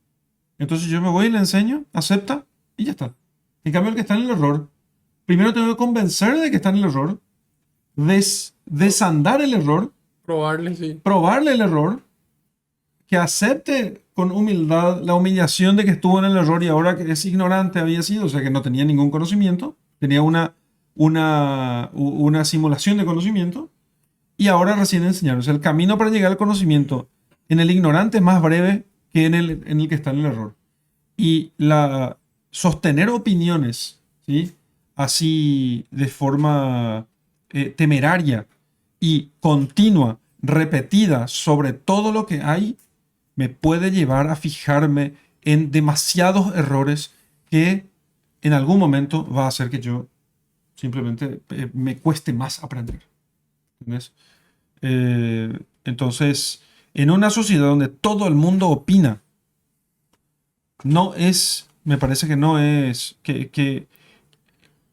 Speaker 1: Entonces yo me voy y le enseño, acepta y ya está. En cambio, el que está en el error, primero tengo que convencer de que está en el error, desandar el error,
Speaker 2: Probarle, sí.
Speaker 1: probarle el error, que acepte con humildad la humillación de que estuvo en el error y ahora que es ignorante había sido, o sea que no tenía ningún conocimiento, tenía una simulación de conocimiento y ahora recién enseñar. O sea, el camino para llegar al conocimiento en el ignorante es más breve que en el que está en el error. Y sostener opiniones, ¿sí? Así de forma temeraria y continua, repetida sobre todo lo que hay, me puede llevar a fijarme en demasiados errores que en algún momento va a hacer que yo simplemente me cueste más aprender. ¿Entendés? Entonces, en una sociedad donde todo el mundo opina, me parece que no es, que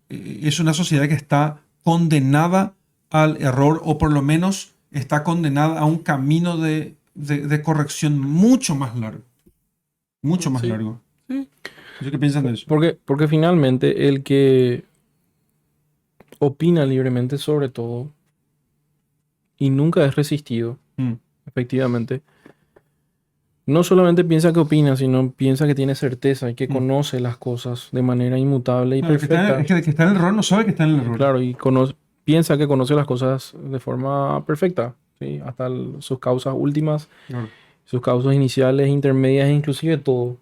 Speaker 1: es una sociedad que está condenada al error o por lo menos está condenada a un camino de corrección mucho más largo. Mucho más
Speaker 2: Sí.
Speaker 1: largo.
Speaker 2: Sí.
Speaker 1: No sé qué piensan de eso.
Speaker 3: Porque finalmente el que opina libremente sobre todo y nunca es resistido,
Speaker 1: Mm,
Speaker 3: efectivamente, no solamente piensa que opina, sino piensa que tiene certeza y que conoce las cosas de manera inmutable y
Speaker 1: Claro,
Speaker 3: perfecta.
Speaker 1: que está en el error no sabe que está en el error.
Speaker 3: Claro, y piensa que conoce las cosas de forma perfecta, ¿sí? Hasta sus causas últimas,
Speaker 1: Claro.
Speaker 3: sus causas iniciales, intermedias e inclusive todo.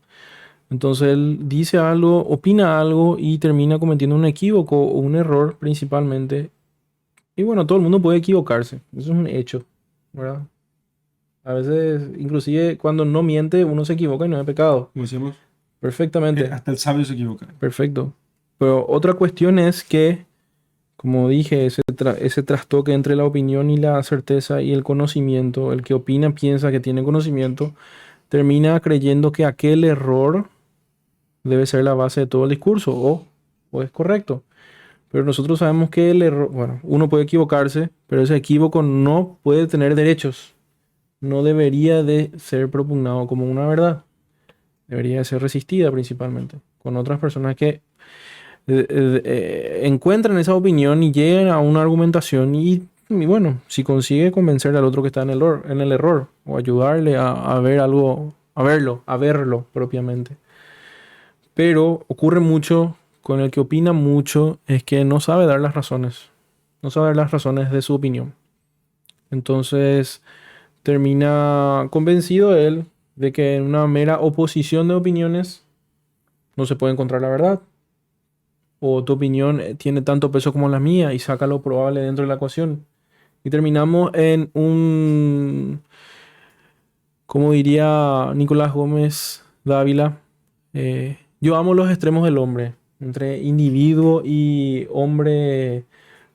Speaker 3: Entonces él dice algo, opina algo y termina cometiendo un equívoco o un error principalmente. Y bueno, todo el mundo puede equivocarse, eso es un hecho, ¿verdad? A veces, inclusive cuando no miente, uno se equivoca y no es pecado.
Speaker 1: Como decíamos,
Speaker 3: Perfectamente,
Speaker 1: hasta el sabio se equivoca.
Speaker 3: perfecto. Pero otra cuestión es que, como dije, ese trastoque entre la opinión y la certeza y el conocimiento, el que opina piensa que tiene conocimiento, termina creyendo que aquel error debe ser la base de todo el discurso o es correcto. Pero nosotros sabemos que el error, bueno, uno puede equivocarse, pero ese equívoco no puede tener derechos. No debería de ser propugnado como una verdad. Debería de ser resistida principalmente con otras personas que encuentran esa opinión y llegan a una argumentación y bueno, si consigue convencer al otro que está en el error o ayudarle a ver algo, a verlo propiamente. Pero ocurre mucho con el que opina mucho es que no sabe dar las razones, no sabe dar las razones de su opinión. Entonces termina convencido él de que en una mera oposición de opiniones no se puede encontrar la verdad. O tu opinión tiene tanto peso como la mía y saca lo probable dentro de la ecuación. Y terminamos en un, como diría Nicolás Gómez Dávila, yo amo los extremos del hombre, entre individuo y hombre,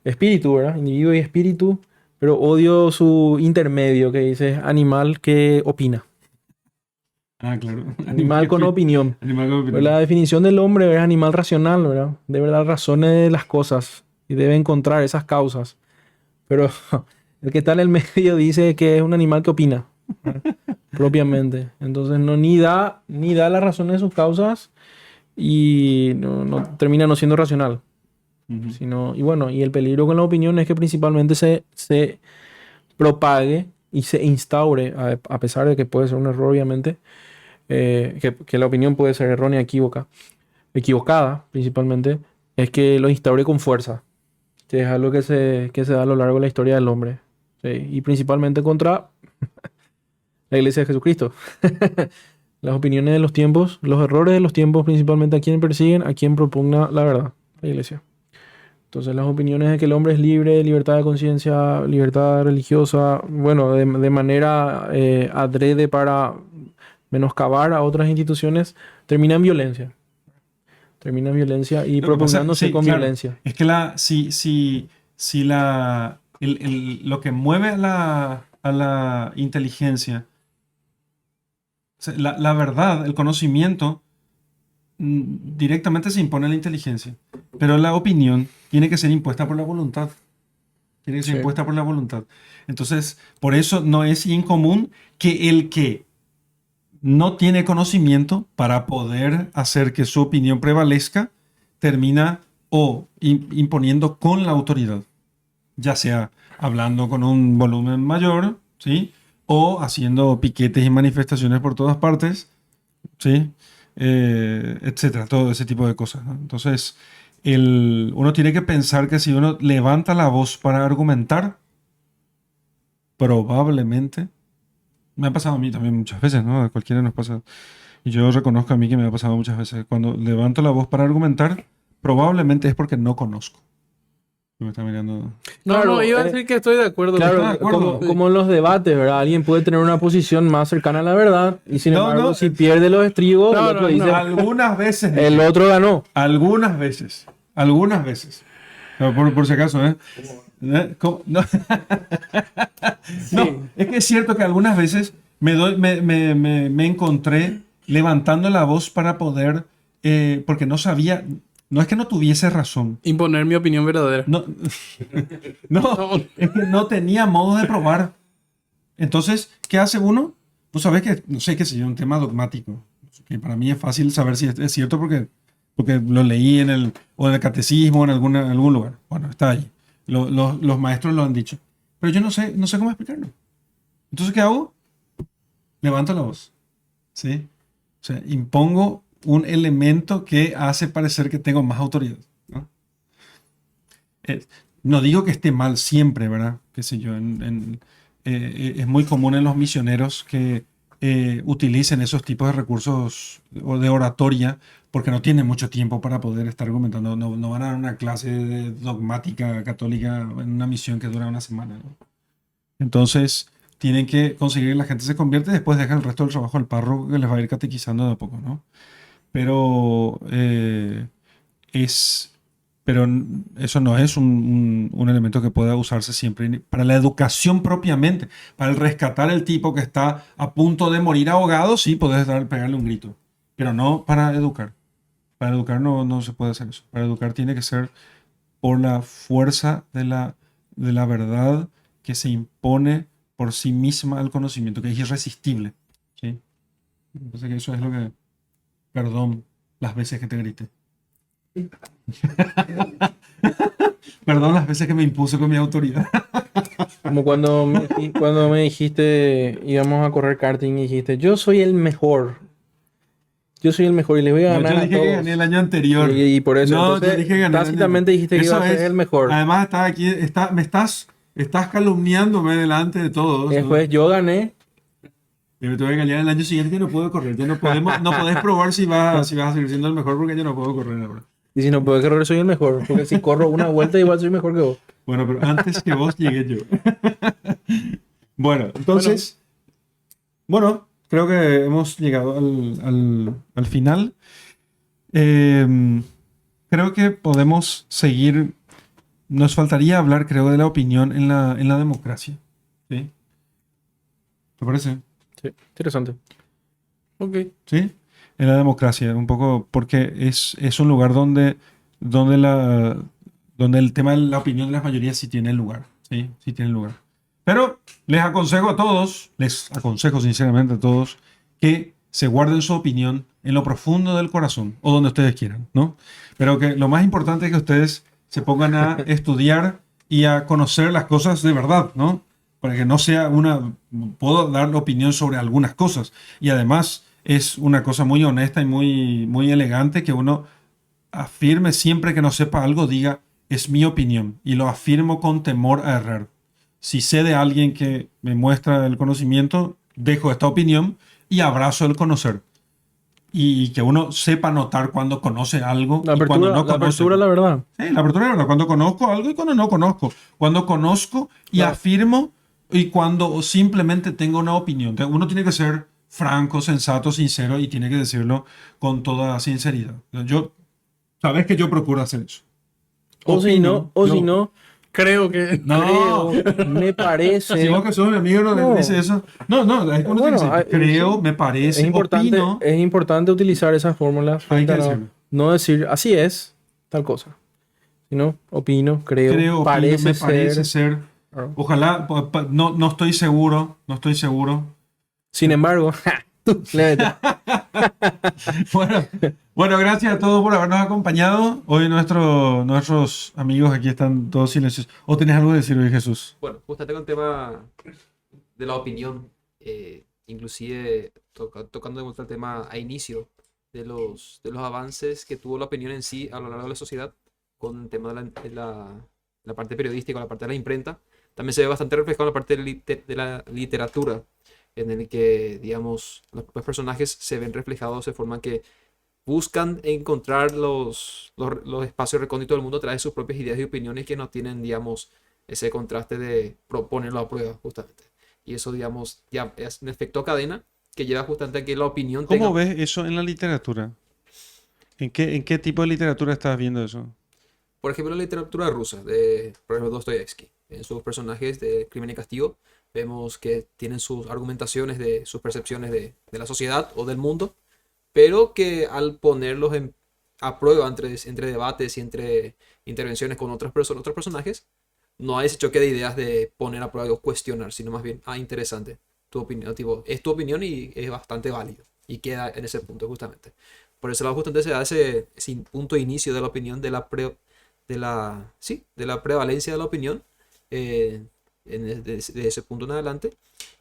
Speaker 3: espíritu, ¿verdad? Individuo y espíritu, pero odio su intermedio que dice animal que opina.
Speaker 1: Ah, claro.
Speaker 3: Animal con opinión.
Speaker 1: Animal con
Speaker 3: Pero
Speaker 1: opinión.
Speaker 3: la definición del hombre es animal racional, ¿verdad? Debe dar razones de las cosas y debe encontrar esas causas. Pero el que está en el medio dice que es un animal que opina, ¿verdad? Propiamente. Entonces ni da las razones de sus causas y termina no siendo racional.
Speaker 1: Ujú.
Speaker 3: Y bueno, y el peligro con la opinión es que principalmente se propague y se instaure, a pesar de que puede ser un error, obviamente, que la opinión puede ser errónea, equivocada principalmente, es que lo instaure con fuerza, que es algo que se da a lo largo de la historia del hombre, ¿sí? Y principalmente contra la Iglesia de Jesucristo. Las opiniones de los tiempos, los errores de los tiempos, principalmente a quien persiguen, a quien propugna la verdad, la Iglesia. Entonces las opiniones de que el hombre es libre, libertad de conciencia, libertad religiosa, bueno, de manera adrede para menoscabar a otras instituciones, termina en violencia. Termina en violencia y
Speaker 1: Lo que pasa,
Speaker 3: propugnándose
Speaker 1: sí,
Speaker 3: con
Speaker 1: claro,
Speaker 3: violencia.
Speaker 1: es que lo que mueve a la inteligencia, o sea, la verdad, el conocimiento, directamente se impone a la inteligencia, pero la opinión tiene que ser impuesta por la voluntad. Tiene que ser
Speaker 3: Sí.
Speaker 1: impuesta por la voluntad. Entonces, por eso no es incomún que el que no tiene conocimiento para poder hacer que su opinión prevalezca, termina o imponiendo con la autoridad, ya sea hablando con un volumen mayor, ¿sí? O haciendo piquetes y manifestaciones por todas partes, ¿sí? Etcétera, todo ese tipo de cosas, ¿no? Entonces, uno tiene que pensar que si uno levanta la voz para argumentar, probablemente, me ha pasado a mí también muchas veces, ¿no? A cualquiera nos pasa. Y yo reconozco a mí que me ha pasado muchas veces. Cuando levanto la voz para argumentar, probablemente es porque no conozco. Me está mirando.
Speaker 2: No,
Speaker 3: Claro,
Speaker 2: no, iba a decir que estoy de acuerdo.
Speaker 1: ¿Está de
Speaker 3: Claro,
Speaker 1: acuerdo?
Speaker 3: como en los debates, ¿verdad? Alguien puede tener una posición más cercana a la verdad y sin
Speaker 1: No,
Speaker 3: embargo,
Speaker 1: no,
Speaker 3: si pierde los estribos,
Speaker 2: No,
Speaker 3: el otro
Speaker 2: no,
Speaker 3: dice,
Speaker 2: no.
Speaker 1: Algunas veces.
Speaker 3: el otro ganó.
Speaker 1: Algunas veces. Algunas veces. No, por si acaso, ¿eh? ¿Cómo? No. No, es que es cierto que algunas veces me encontré levantando la voz para poder, porque no sabía, no es que no tuviese razón.
Speaker 2: Imponer mi opinión verdadera.
Speaker 1: No, no, es que no tenía modo de probar. Entonces, ¿qué hace uno? Pues sabes que, no sé, qué sé yo, un tema dogmático. Que para mí es fácil saber si es cierto porque lo leí o en el catecismo o en algún lugar. Bueno, está ahí. Los maestros lo han dicho. Pero yo no sé cómo explicarlo. Entonces, ¿qué hago? Levanto la voz. ¿sí? O sea, impongo un elemento que hace parecer que tengo más autoridad, ¿no? Eh, no digo que esté mal siempre, ¿verdad? Qué sé yo, es muy común en los misioneros que utilicen esos tipos de recursos o de oratoria porque no tienen mucho tiempo para poder estar argumentando. No van a dar una clase de dogmática católica en una misión que dura una semana, ¿no? Entonces, tienen que conseguir que la gente se convierta y después dejan el resto del trabajo al párroco que les va a ir catequizando de a poco, ¿no? Pero es, eso no es un elemento que pueda usarse siempre para la educación propiamente. Para el rescatar el tipo que está a punto de morir ahogado, sí podés pegarle un grito, pero no para educar. Para educar no se puede hacer eso. Para educar tiene que ser por la fuerza de la verdad que se impone por sí misma al conocimiento, que es irresistible, ¿sí? Entonces que eso es lo que... Perdón las veces que te grité. Perdón las veces que me impuse con mi autoridad.
Speaker 3: Como cuando me dijiste, íbamos a correr karting y dijiste, yo soy el mejor. Yo soy el mejor y le voy a
Speaker 1: No,
Speaker 3: ganar
Speaker 1: yo
Speaker 3: a
Speaker 1: dije que
Speaker 3: todos.
Speaker 1: gané el año anterior.
Speaker 3: Y por eso,
Speaker 1: No,
Speaker 3: entonces,
Speaker 1: yo dije que gané el año
Speaker 3: tácitamente
Speaker 1: anterior.
Speaker 3: dijiste que
Speaker 1: Eso
Speaker 3: ibas a ser
Speaker 1: es.
Speaker 3: el mejor.
Speaker 1: Además, estás aquí, estás calumniándome delante de todos, ¿no?
Speaker 3: Después yo gané.
Speaker 1: Y me tuve que engañar el año siguiente que no puedo correr. Ya no podés probar si vas a seguir siendo el mejor porque yo no puedo correr ahora.
Speaker 3: Y si no puedo correr, soy el mejor. Porque si corro una vuelta, igual soy mejor que vos.
Speaker 1: Bueno, pero antes que vos llegué yo. Bueno, entonces, bueno, creo que hemos llegado al final. Creo que podemos seguir. Nos faltaría hablar, creo, de la opinión en la democracia. ¿Sí? ¿Te parece?
Speaker 3: Sí, interesante. Ok.
Speaker 1: ¿Sí? En la democracia, un poco, porque es un lugar donde el tema de la opinión de las mayorías sí tiene lugar. Sí, sí tiene lugar. Pero les aconsejo sinceramente a todos, que se guarden su opinión en lo profundo del corazón, o donde ustedes quieran, ¿no? Pero que lo más importante es que ustedes se pongan a estudiar y a conocer las cosas de verdad, ¿no? Para que no sea puedo dar la opinión sobre algunas cosas. Y además es una cosa muy honesta y muy elegante que uno afirme siempre que no sepa algo, diga, es mi opinión. Y lo afirmo con temor a errar. Si sé de alguien que me muestra el conocimiento, dejo esta opinión y abrazo el conocer. Y que uno sepa notar cuando conoce algo y cuando no
Speaker 3: La
Speaker 1: conoce.
Speaker 3: apertura, la verdad.
Speaker 1: Sí, la apertura de verdad. Cuando conozco algo y cuando no conozco. Cuando conozco y
Speaker 3: Claro.
Speaker 1: afirmo y cuando simplemente tengo una opinión. Entonces, uno tiene que ser franco, sensato, sincero y tiene que decirlo con toda sinceridad. Sabes que yo procuro hacer eso.
Speaker 3: O si
Speaker 1: Opino,
Speaker 3: no,
Speaker 2: Creo que...
Speaker 1: No,
Speaker 3: creo, me parece.
Speaker 1: si vos que sos mi amigo no,
Speaker 3: No.
Speaker 1: dice eso. No, es que uno tiene que decir, creo, me parece, opino.
Speaker 3: Es importante utilizar esa fórmula.
Speaker 1: Hay que
Speaker 3: No,
Speaker 1: decirlo.
Speaker 3: no decir así es, tal cosa. Sino opino, creo,
Speaker 1: Creo, opino,
Speaker 3: parece
Speaker 1: me parece
Speaker 3: ser.
Speaker 1: ser.
Speaker 3: Claro.
Speaker 1: Ojalá, no estoy seguro,
Speaker 3: Sin embargo, le meto.
Speaker 1: Bueno, bueno, gracias a todos por habernos acompañado. Hoy nuestros amigos aquí están todos silenciosos. ¿O tenés algo que decir hoy, Jesús?
Speaker 4: Bueno, justamente con el tema de la opinión, inclusive tocando de vuelta el tema a inicio de los avances que tuvo la opinión en sí a lo largo de la sociedad, con el tema la parte periodística, la parte de la imprenta, también se ve bastante reflejado en la parte de la literatura, en el que, digamos, los propios personajes se ven reflejados de forma que buscan encontrar los espacios recónditos del mundo a través de sus propias ideas y opiniones que no tienen, digamos, ese contraste de proponerlo a prueba, justamente. Y eso, digamos, ya es un efecto cadena que lleva justamente a que la opinión
Speaker 1: ¿Cómo
Speaker 4: tenga...
Speaker 1: ves eso en la literatura? ¿En qué tipo de literatura estás viendo eso?
Speaker 4: Por ejemplo, la literatura rusa, de, por ejemplo, Dostoyevsky. En sus personajes de Crimen y Castigo, vemos que tienen sus argumentaciones de sus percepciones de la sociedad o del mundo, pero que al ponerlos a prueba entre debates y entre intervenciones con otros personajes, no hay ese choque de ideas de poner a prueba o cuestionar, sino más bien, interesante, tu opinión, tipo, es tu opinión y es bastante válido, y queda en ese punto justamente. Por ese lado justamente se da ese punto de inicio de la opinión, de la prevalencia de la opinión, de ese punto en adelante,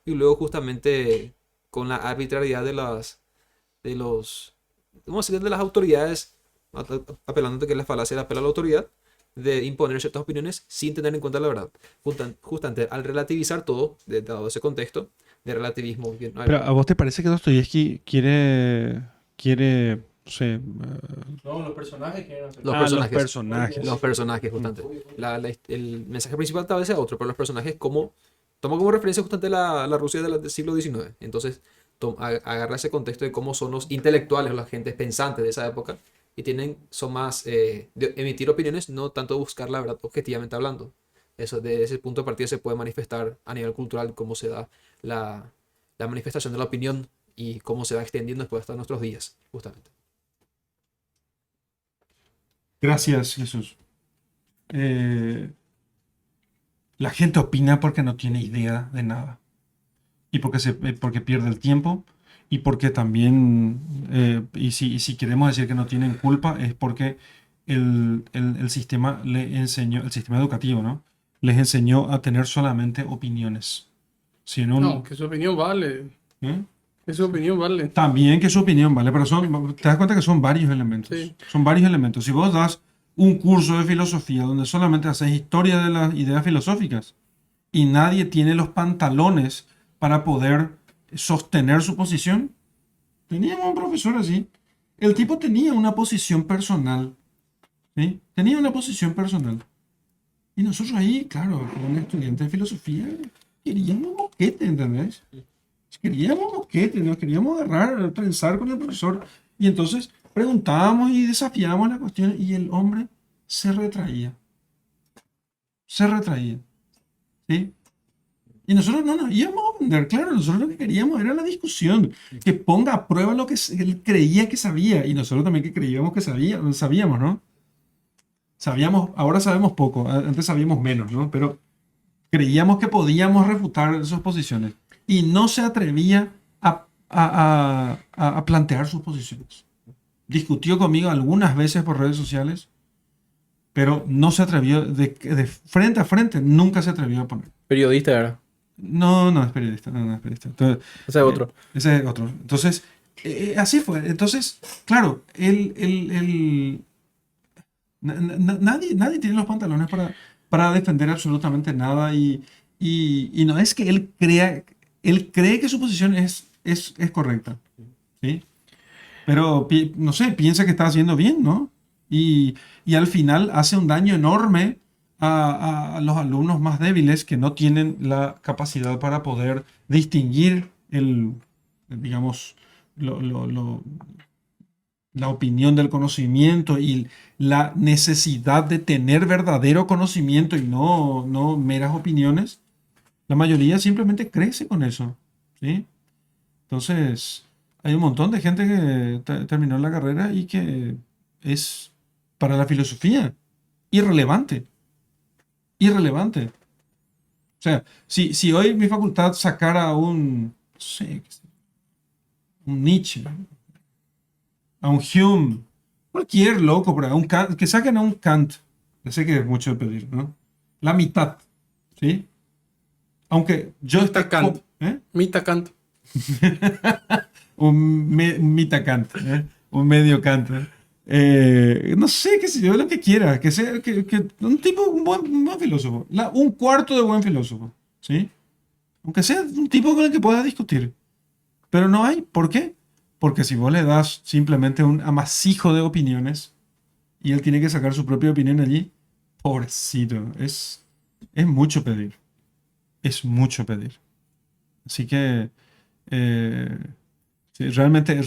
Speaker 4: y luego justamente con la arbitrariedad de los, vamos a decir, de las autoridades, apelando a que la falacia apela a la autoridad, de imponer ciertas opiniones sin tener en cuenta la verdad. Justamente al relativizar todo, dado ese contexto de relativismo.
Speaker 1: Pero ¿a vos te parece que Dostoyevsky quiere, no sé,
Speaker 3: No, los personajes quieren hacer.
Speaker 4: Los
Speaker 1: los
Speaker 4: personajes.
Speaker 1: personajes?
Speaker 4: Los personajes, justamente. El mensaje principal tal vez sea otro, pero los personajes toma como referencia justamente la Rusia del siglo XIX. Entonces, agarra ese contexto de cómo son los intelectuales, la gente pensante de esa época, y son más de emitir opiniones, no tanto buscar la verdad objetivamente hablando. Eso, de ese punto de partida se puede manifestar a nivel cultural cómo se da la manifestación de la opinión y cómo se va extendiendo después hasta nuestros días, justamente.
Speaker 1: Gracias, Jesús. La gente opina porque no tiene idea de nada. Y porque pierde el tiempo. Y porque también, y si queremos decir que no tienen culpa, es porque el sistema le enseñó, el sistema educativo, ¿no? Les enseñó a tener solamente opiniones. Si en un,
Speaker 2: No, que su opinión vale.
Speaker 1: ¿eh?
Speaker 2: Que su opinión vale.
Speaker 1: También que su opinión, ¿vale? Pero te das cuenta que son varios elementos.
Speaker 2: Sí.
Speaker 1: Son varios elementos. Si vos das un curso de filosofía donde solamente haces historia de las ideas filosóficas y nadie tiene los pantalones para poder sostener su posición, teníamos un profesor así. El tipo tenía una posición personal, ¿sí? Tenía una posición personal. Y nosotros ahí, claro, como estudiantes de filosofía, queríamos moquete, ¿entendés? Queríamos moquete, nos queríamos agarrar, pensar con el profesor. Y entonces preguntábamos y desafiábamos la cuestión y el hombre se retraía. Se retraía. ¿Sí? Y nosotros no nos íbamos a ofender, claro, nosotros lo que queríamos era la discusión, que ponga a prueba lo que él creía que sabía y nosotros también que creíamos que sabíamos, ¿no? Sabíamos, ahora sabemos poco, antes sabíamos menos, ¿no? Pero creíamos que podíamos refutar sus posiciones y no se atrevía a plantear sus posiciones. Discutió conmigo algunas veces por redes sociales, pero no se atrevió, de frente a frente, nunca se atrevió a poner.
Speaker 3: Periodista era.
Speaker 1: No, no es periodista, no es periodista. Entonces,
Speaker 3: Ese es otro.
Speaker 1: ese es otro. Entonces, así fue. Entonces, claro, nadie tiene los pantalones para defender absolutamente nada y no es que él cree que su posición es correcta, ¿sí? Pero, no sé, piensa que está haciendo bien, ¿no? Y al final hace un daño enorme a los alumnos más débiles que no tienen la capacidad para poder distinguir digamos, la opinión del conocimiento y la necesidad de tener verdadero conocimiento y no meras opiniones. La mayoría simplemente crece con eso, ¿sí? Entonces, hay un montón de gente que terminó la carrera y que es para la filosofía irrelevante. Irrelevante. O sea, si hoy mi facultad sacara no sé, un Nietzsche, a un Hume, cualquier loco, pero que saquen a un Kant, yo sé que es mucho de pedir, ¿no? La mitad, ¿sí? Aunque yo
Speaker 2: Mitad Kant.
Speaker 1: ¿eh?
Speaker 2: Mitad Kant.
Speaker 1: Un mitad Kant, ¿eh? Un medio Kant. No sé, qué sé yo, lo que quiera, que sea un tipo, un buen filósofo, un cuarto de buen filósofo, ¿sí? Aunque sea un tipo con el que pueda discutir. Pero no hay, ¿por qué? Porque si vos le das simplemente un amasijo de opiniones y él tiene que sacar su propia opinión allí, pobrecito, es mucho pedir. Es mucho pedir. Así que sí, realmente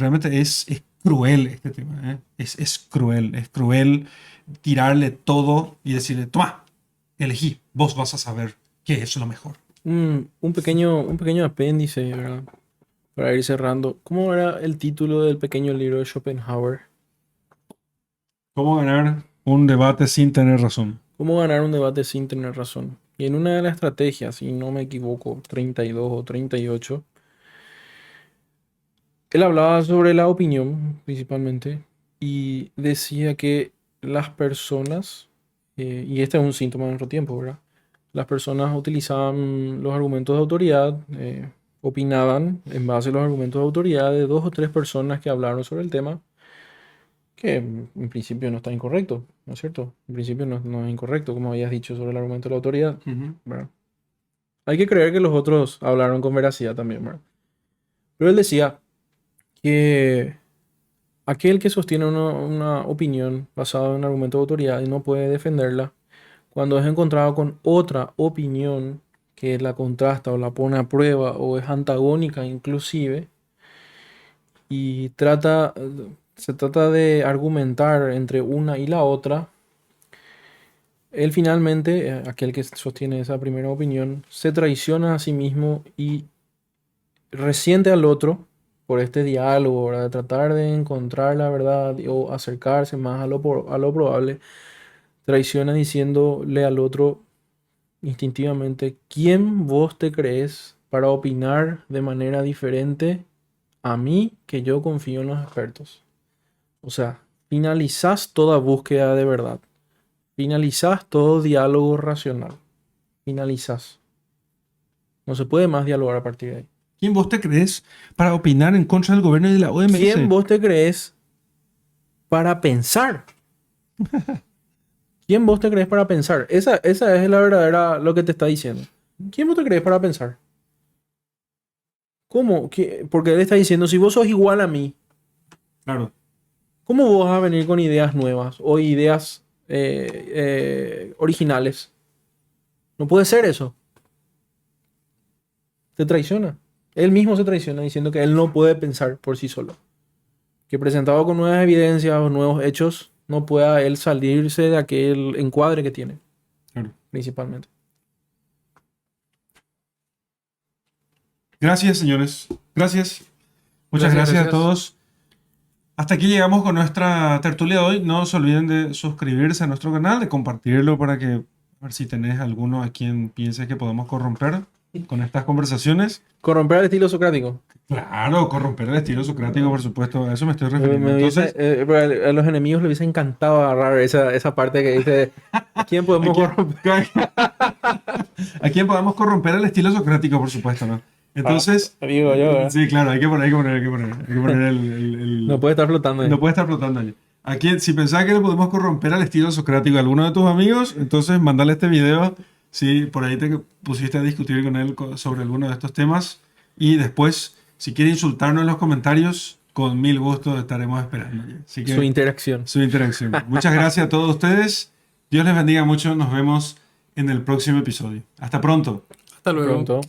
Speaker 1: es cruel este tema, ¿eh? Es cruel tirarle todo y decirle, toma, elegí, vos vas a saber qué es lo mejor.
Speaker 3: Un pequeño apéndice, ¿verdad? Para ir cerrando. ¿Cómo era el título del pequeño libro de Schopenhauer?
Speaker 1: ¿Cómo ganar un debate sin tener razón?
Speaker 3: ¿Cómo ganar un debate sin tener razón? Y en una de las estrategias, si no me equivoco, 32 o 38, él hablaba sobre la opinión principalmente y decía que las personas, y este es un síntoma de nuestro tiempo, ¿verdad? Las personas utilizaban los argumentos de autoridad, opinaban en base a los argumentos de autoridad de 2 o 3 personas que hablaron sobre el tema, que en principio no está incorrecto, ¿no es cierto? En principio no es incorrecto, como habías dicho sobre el argumento de la autoridad, ¿verdad? Hay que creer que los otros hablaron con veracidad también, ¿verdad? Pero él decía que aquel que sostiene una opinión basada en un argumento de autoridad y no puede defenderla, cuando es encontrado con otra opinión que la contrasta o la pone a prueba o es antagónica inclusive, y se trata de argumentar entre una y la otra, él finalmente, aquel que sostiene esa primera opinión, se traiciona a sí mismo y resiente al otro por este diálogo, ¿verdad? De tratar de encontrar la verdad o acercarse más a lo probable, traiciona diciéndole al otro instintivamente: ¿quién vos te crees para opinar de manera diferente a mí, que yo confío en los expertos? O sea, finalizás toda búsqueda de verdad, finalizás todo diálogo racional, finalizás. No se puede más dialogar a partir de ahí.
Speaker 1: ¿Quién vos te crees para opinar en contra del gobierno y de la OMS?
Speaker 3: ¿Quién vos te crees para pensar? ¿Quién vos te crees para pensar? Esa es la verdadera lo que te está diciendo. ¿Quién vos te crees para pensar? ¿Cómo? Porque él está diciendo, si vos sos igual a mí,
Speaker 1: Claro.
Speaker 3: ¿cómo vos vas a venir con ideas nuevas o ideas originales? No puede ser eso. Te traiciona. Él mismo se traiciona diciendo que él no puede pensar por sí solo. Que presentado con nuevas evidencias o nuevos hechos, no pueda él salirse de aquel encuadre que tiene,
Speaker 1: Claro.
Speaker 3: principalmente.
Speaker 1: Gracias, señores. Gracias. Muchas gracias a todos. Hasta aquí llegamos con nuestra tertulia de hoy. No se olviden de suscribirse a nuestro canal, de compartirlo para que, a ver si tenés alguno a quien pienses que podemos corromper con estas conversaciones.
Speaker 3: Corromper el estilo socrático.
Speaker 1: Claro, corromper el estilo socrático, por supuesto. A eso me estoy refiriendo. Entonces,
Speaker 3: A los enemigos les hubiese encantado agarrar esa parte que dice: ¿quién podemos corromper?
Speaker 1: ¿a quién podemos corromper el estilo socrático, por supuesto, no? Entonces,
Speaker 3: Digo yo, ¿verdad?
Speaker 1: sí, claro, hay que poner
Speaker 3: No puede estar flotando ahí.
Speaker 1: no puede estar flotando allí. Aquí, si pensás que le podemos corromper al estilo socrático a alguno de tus amigos, entonces mandale este video. Si por ahí te pusiste a discutir con él sobre alguno de estos temas. Y después, si quiere insultarnos en los comentarios, con mil gustos estaremos esperando. Así que,
Speaker 3: Su interacción.
Speaker 1: su interacción. Muchas gracias a todos ustedes. Dios les bendiga mucho. Nos vemos en el próximo episodio. Hasta pronto.
Speaker 2: Hasta luego.
Speaker 3: Pronto.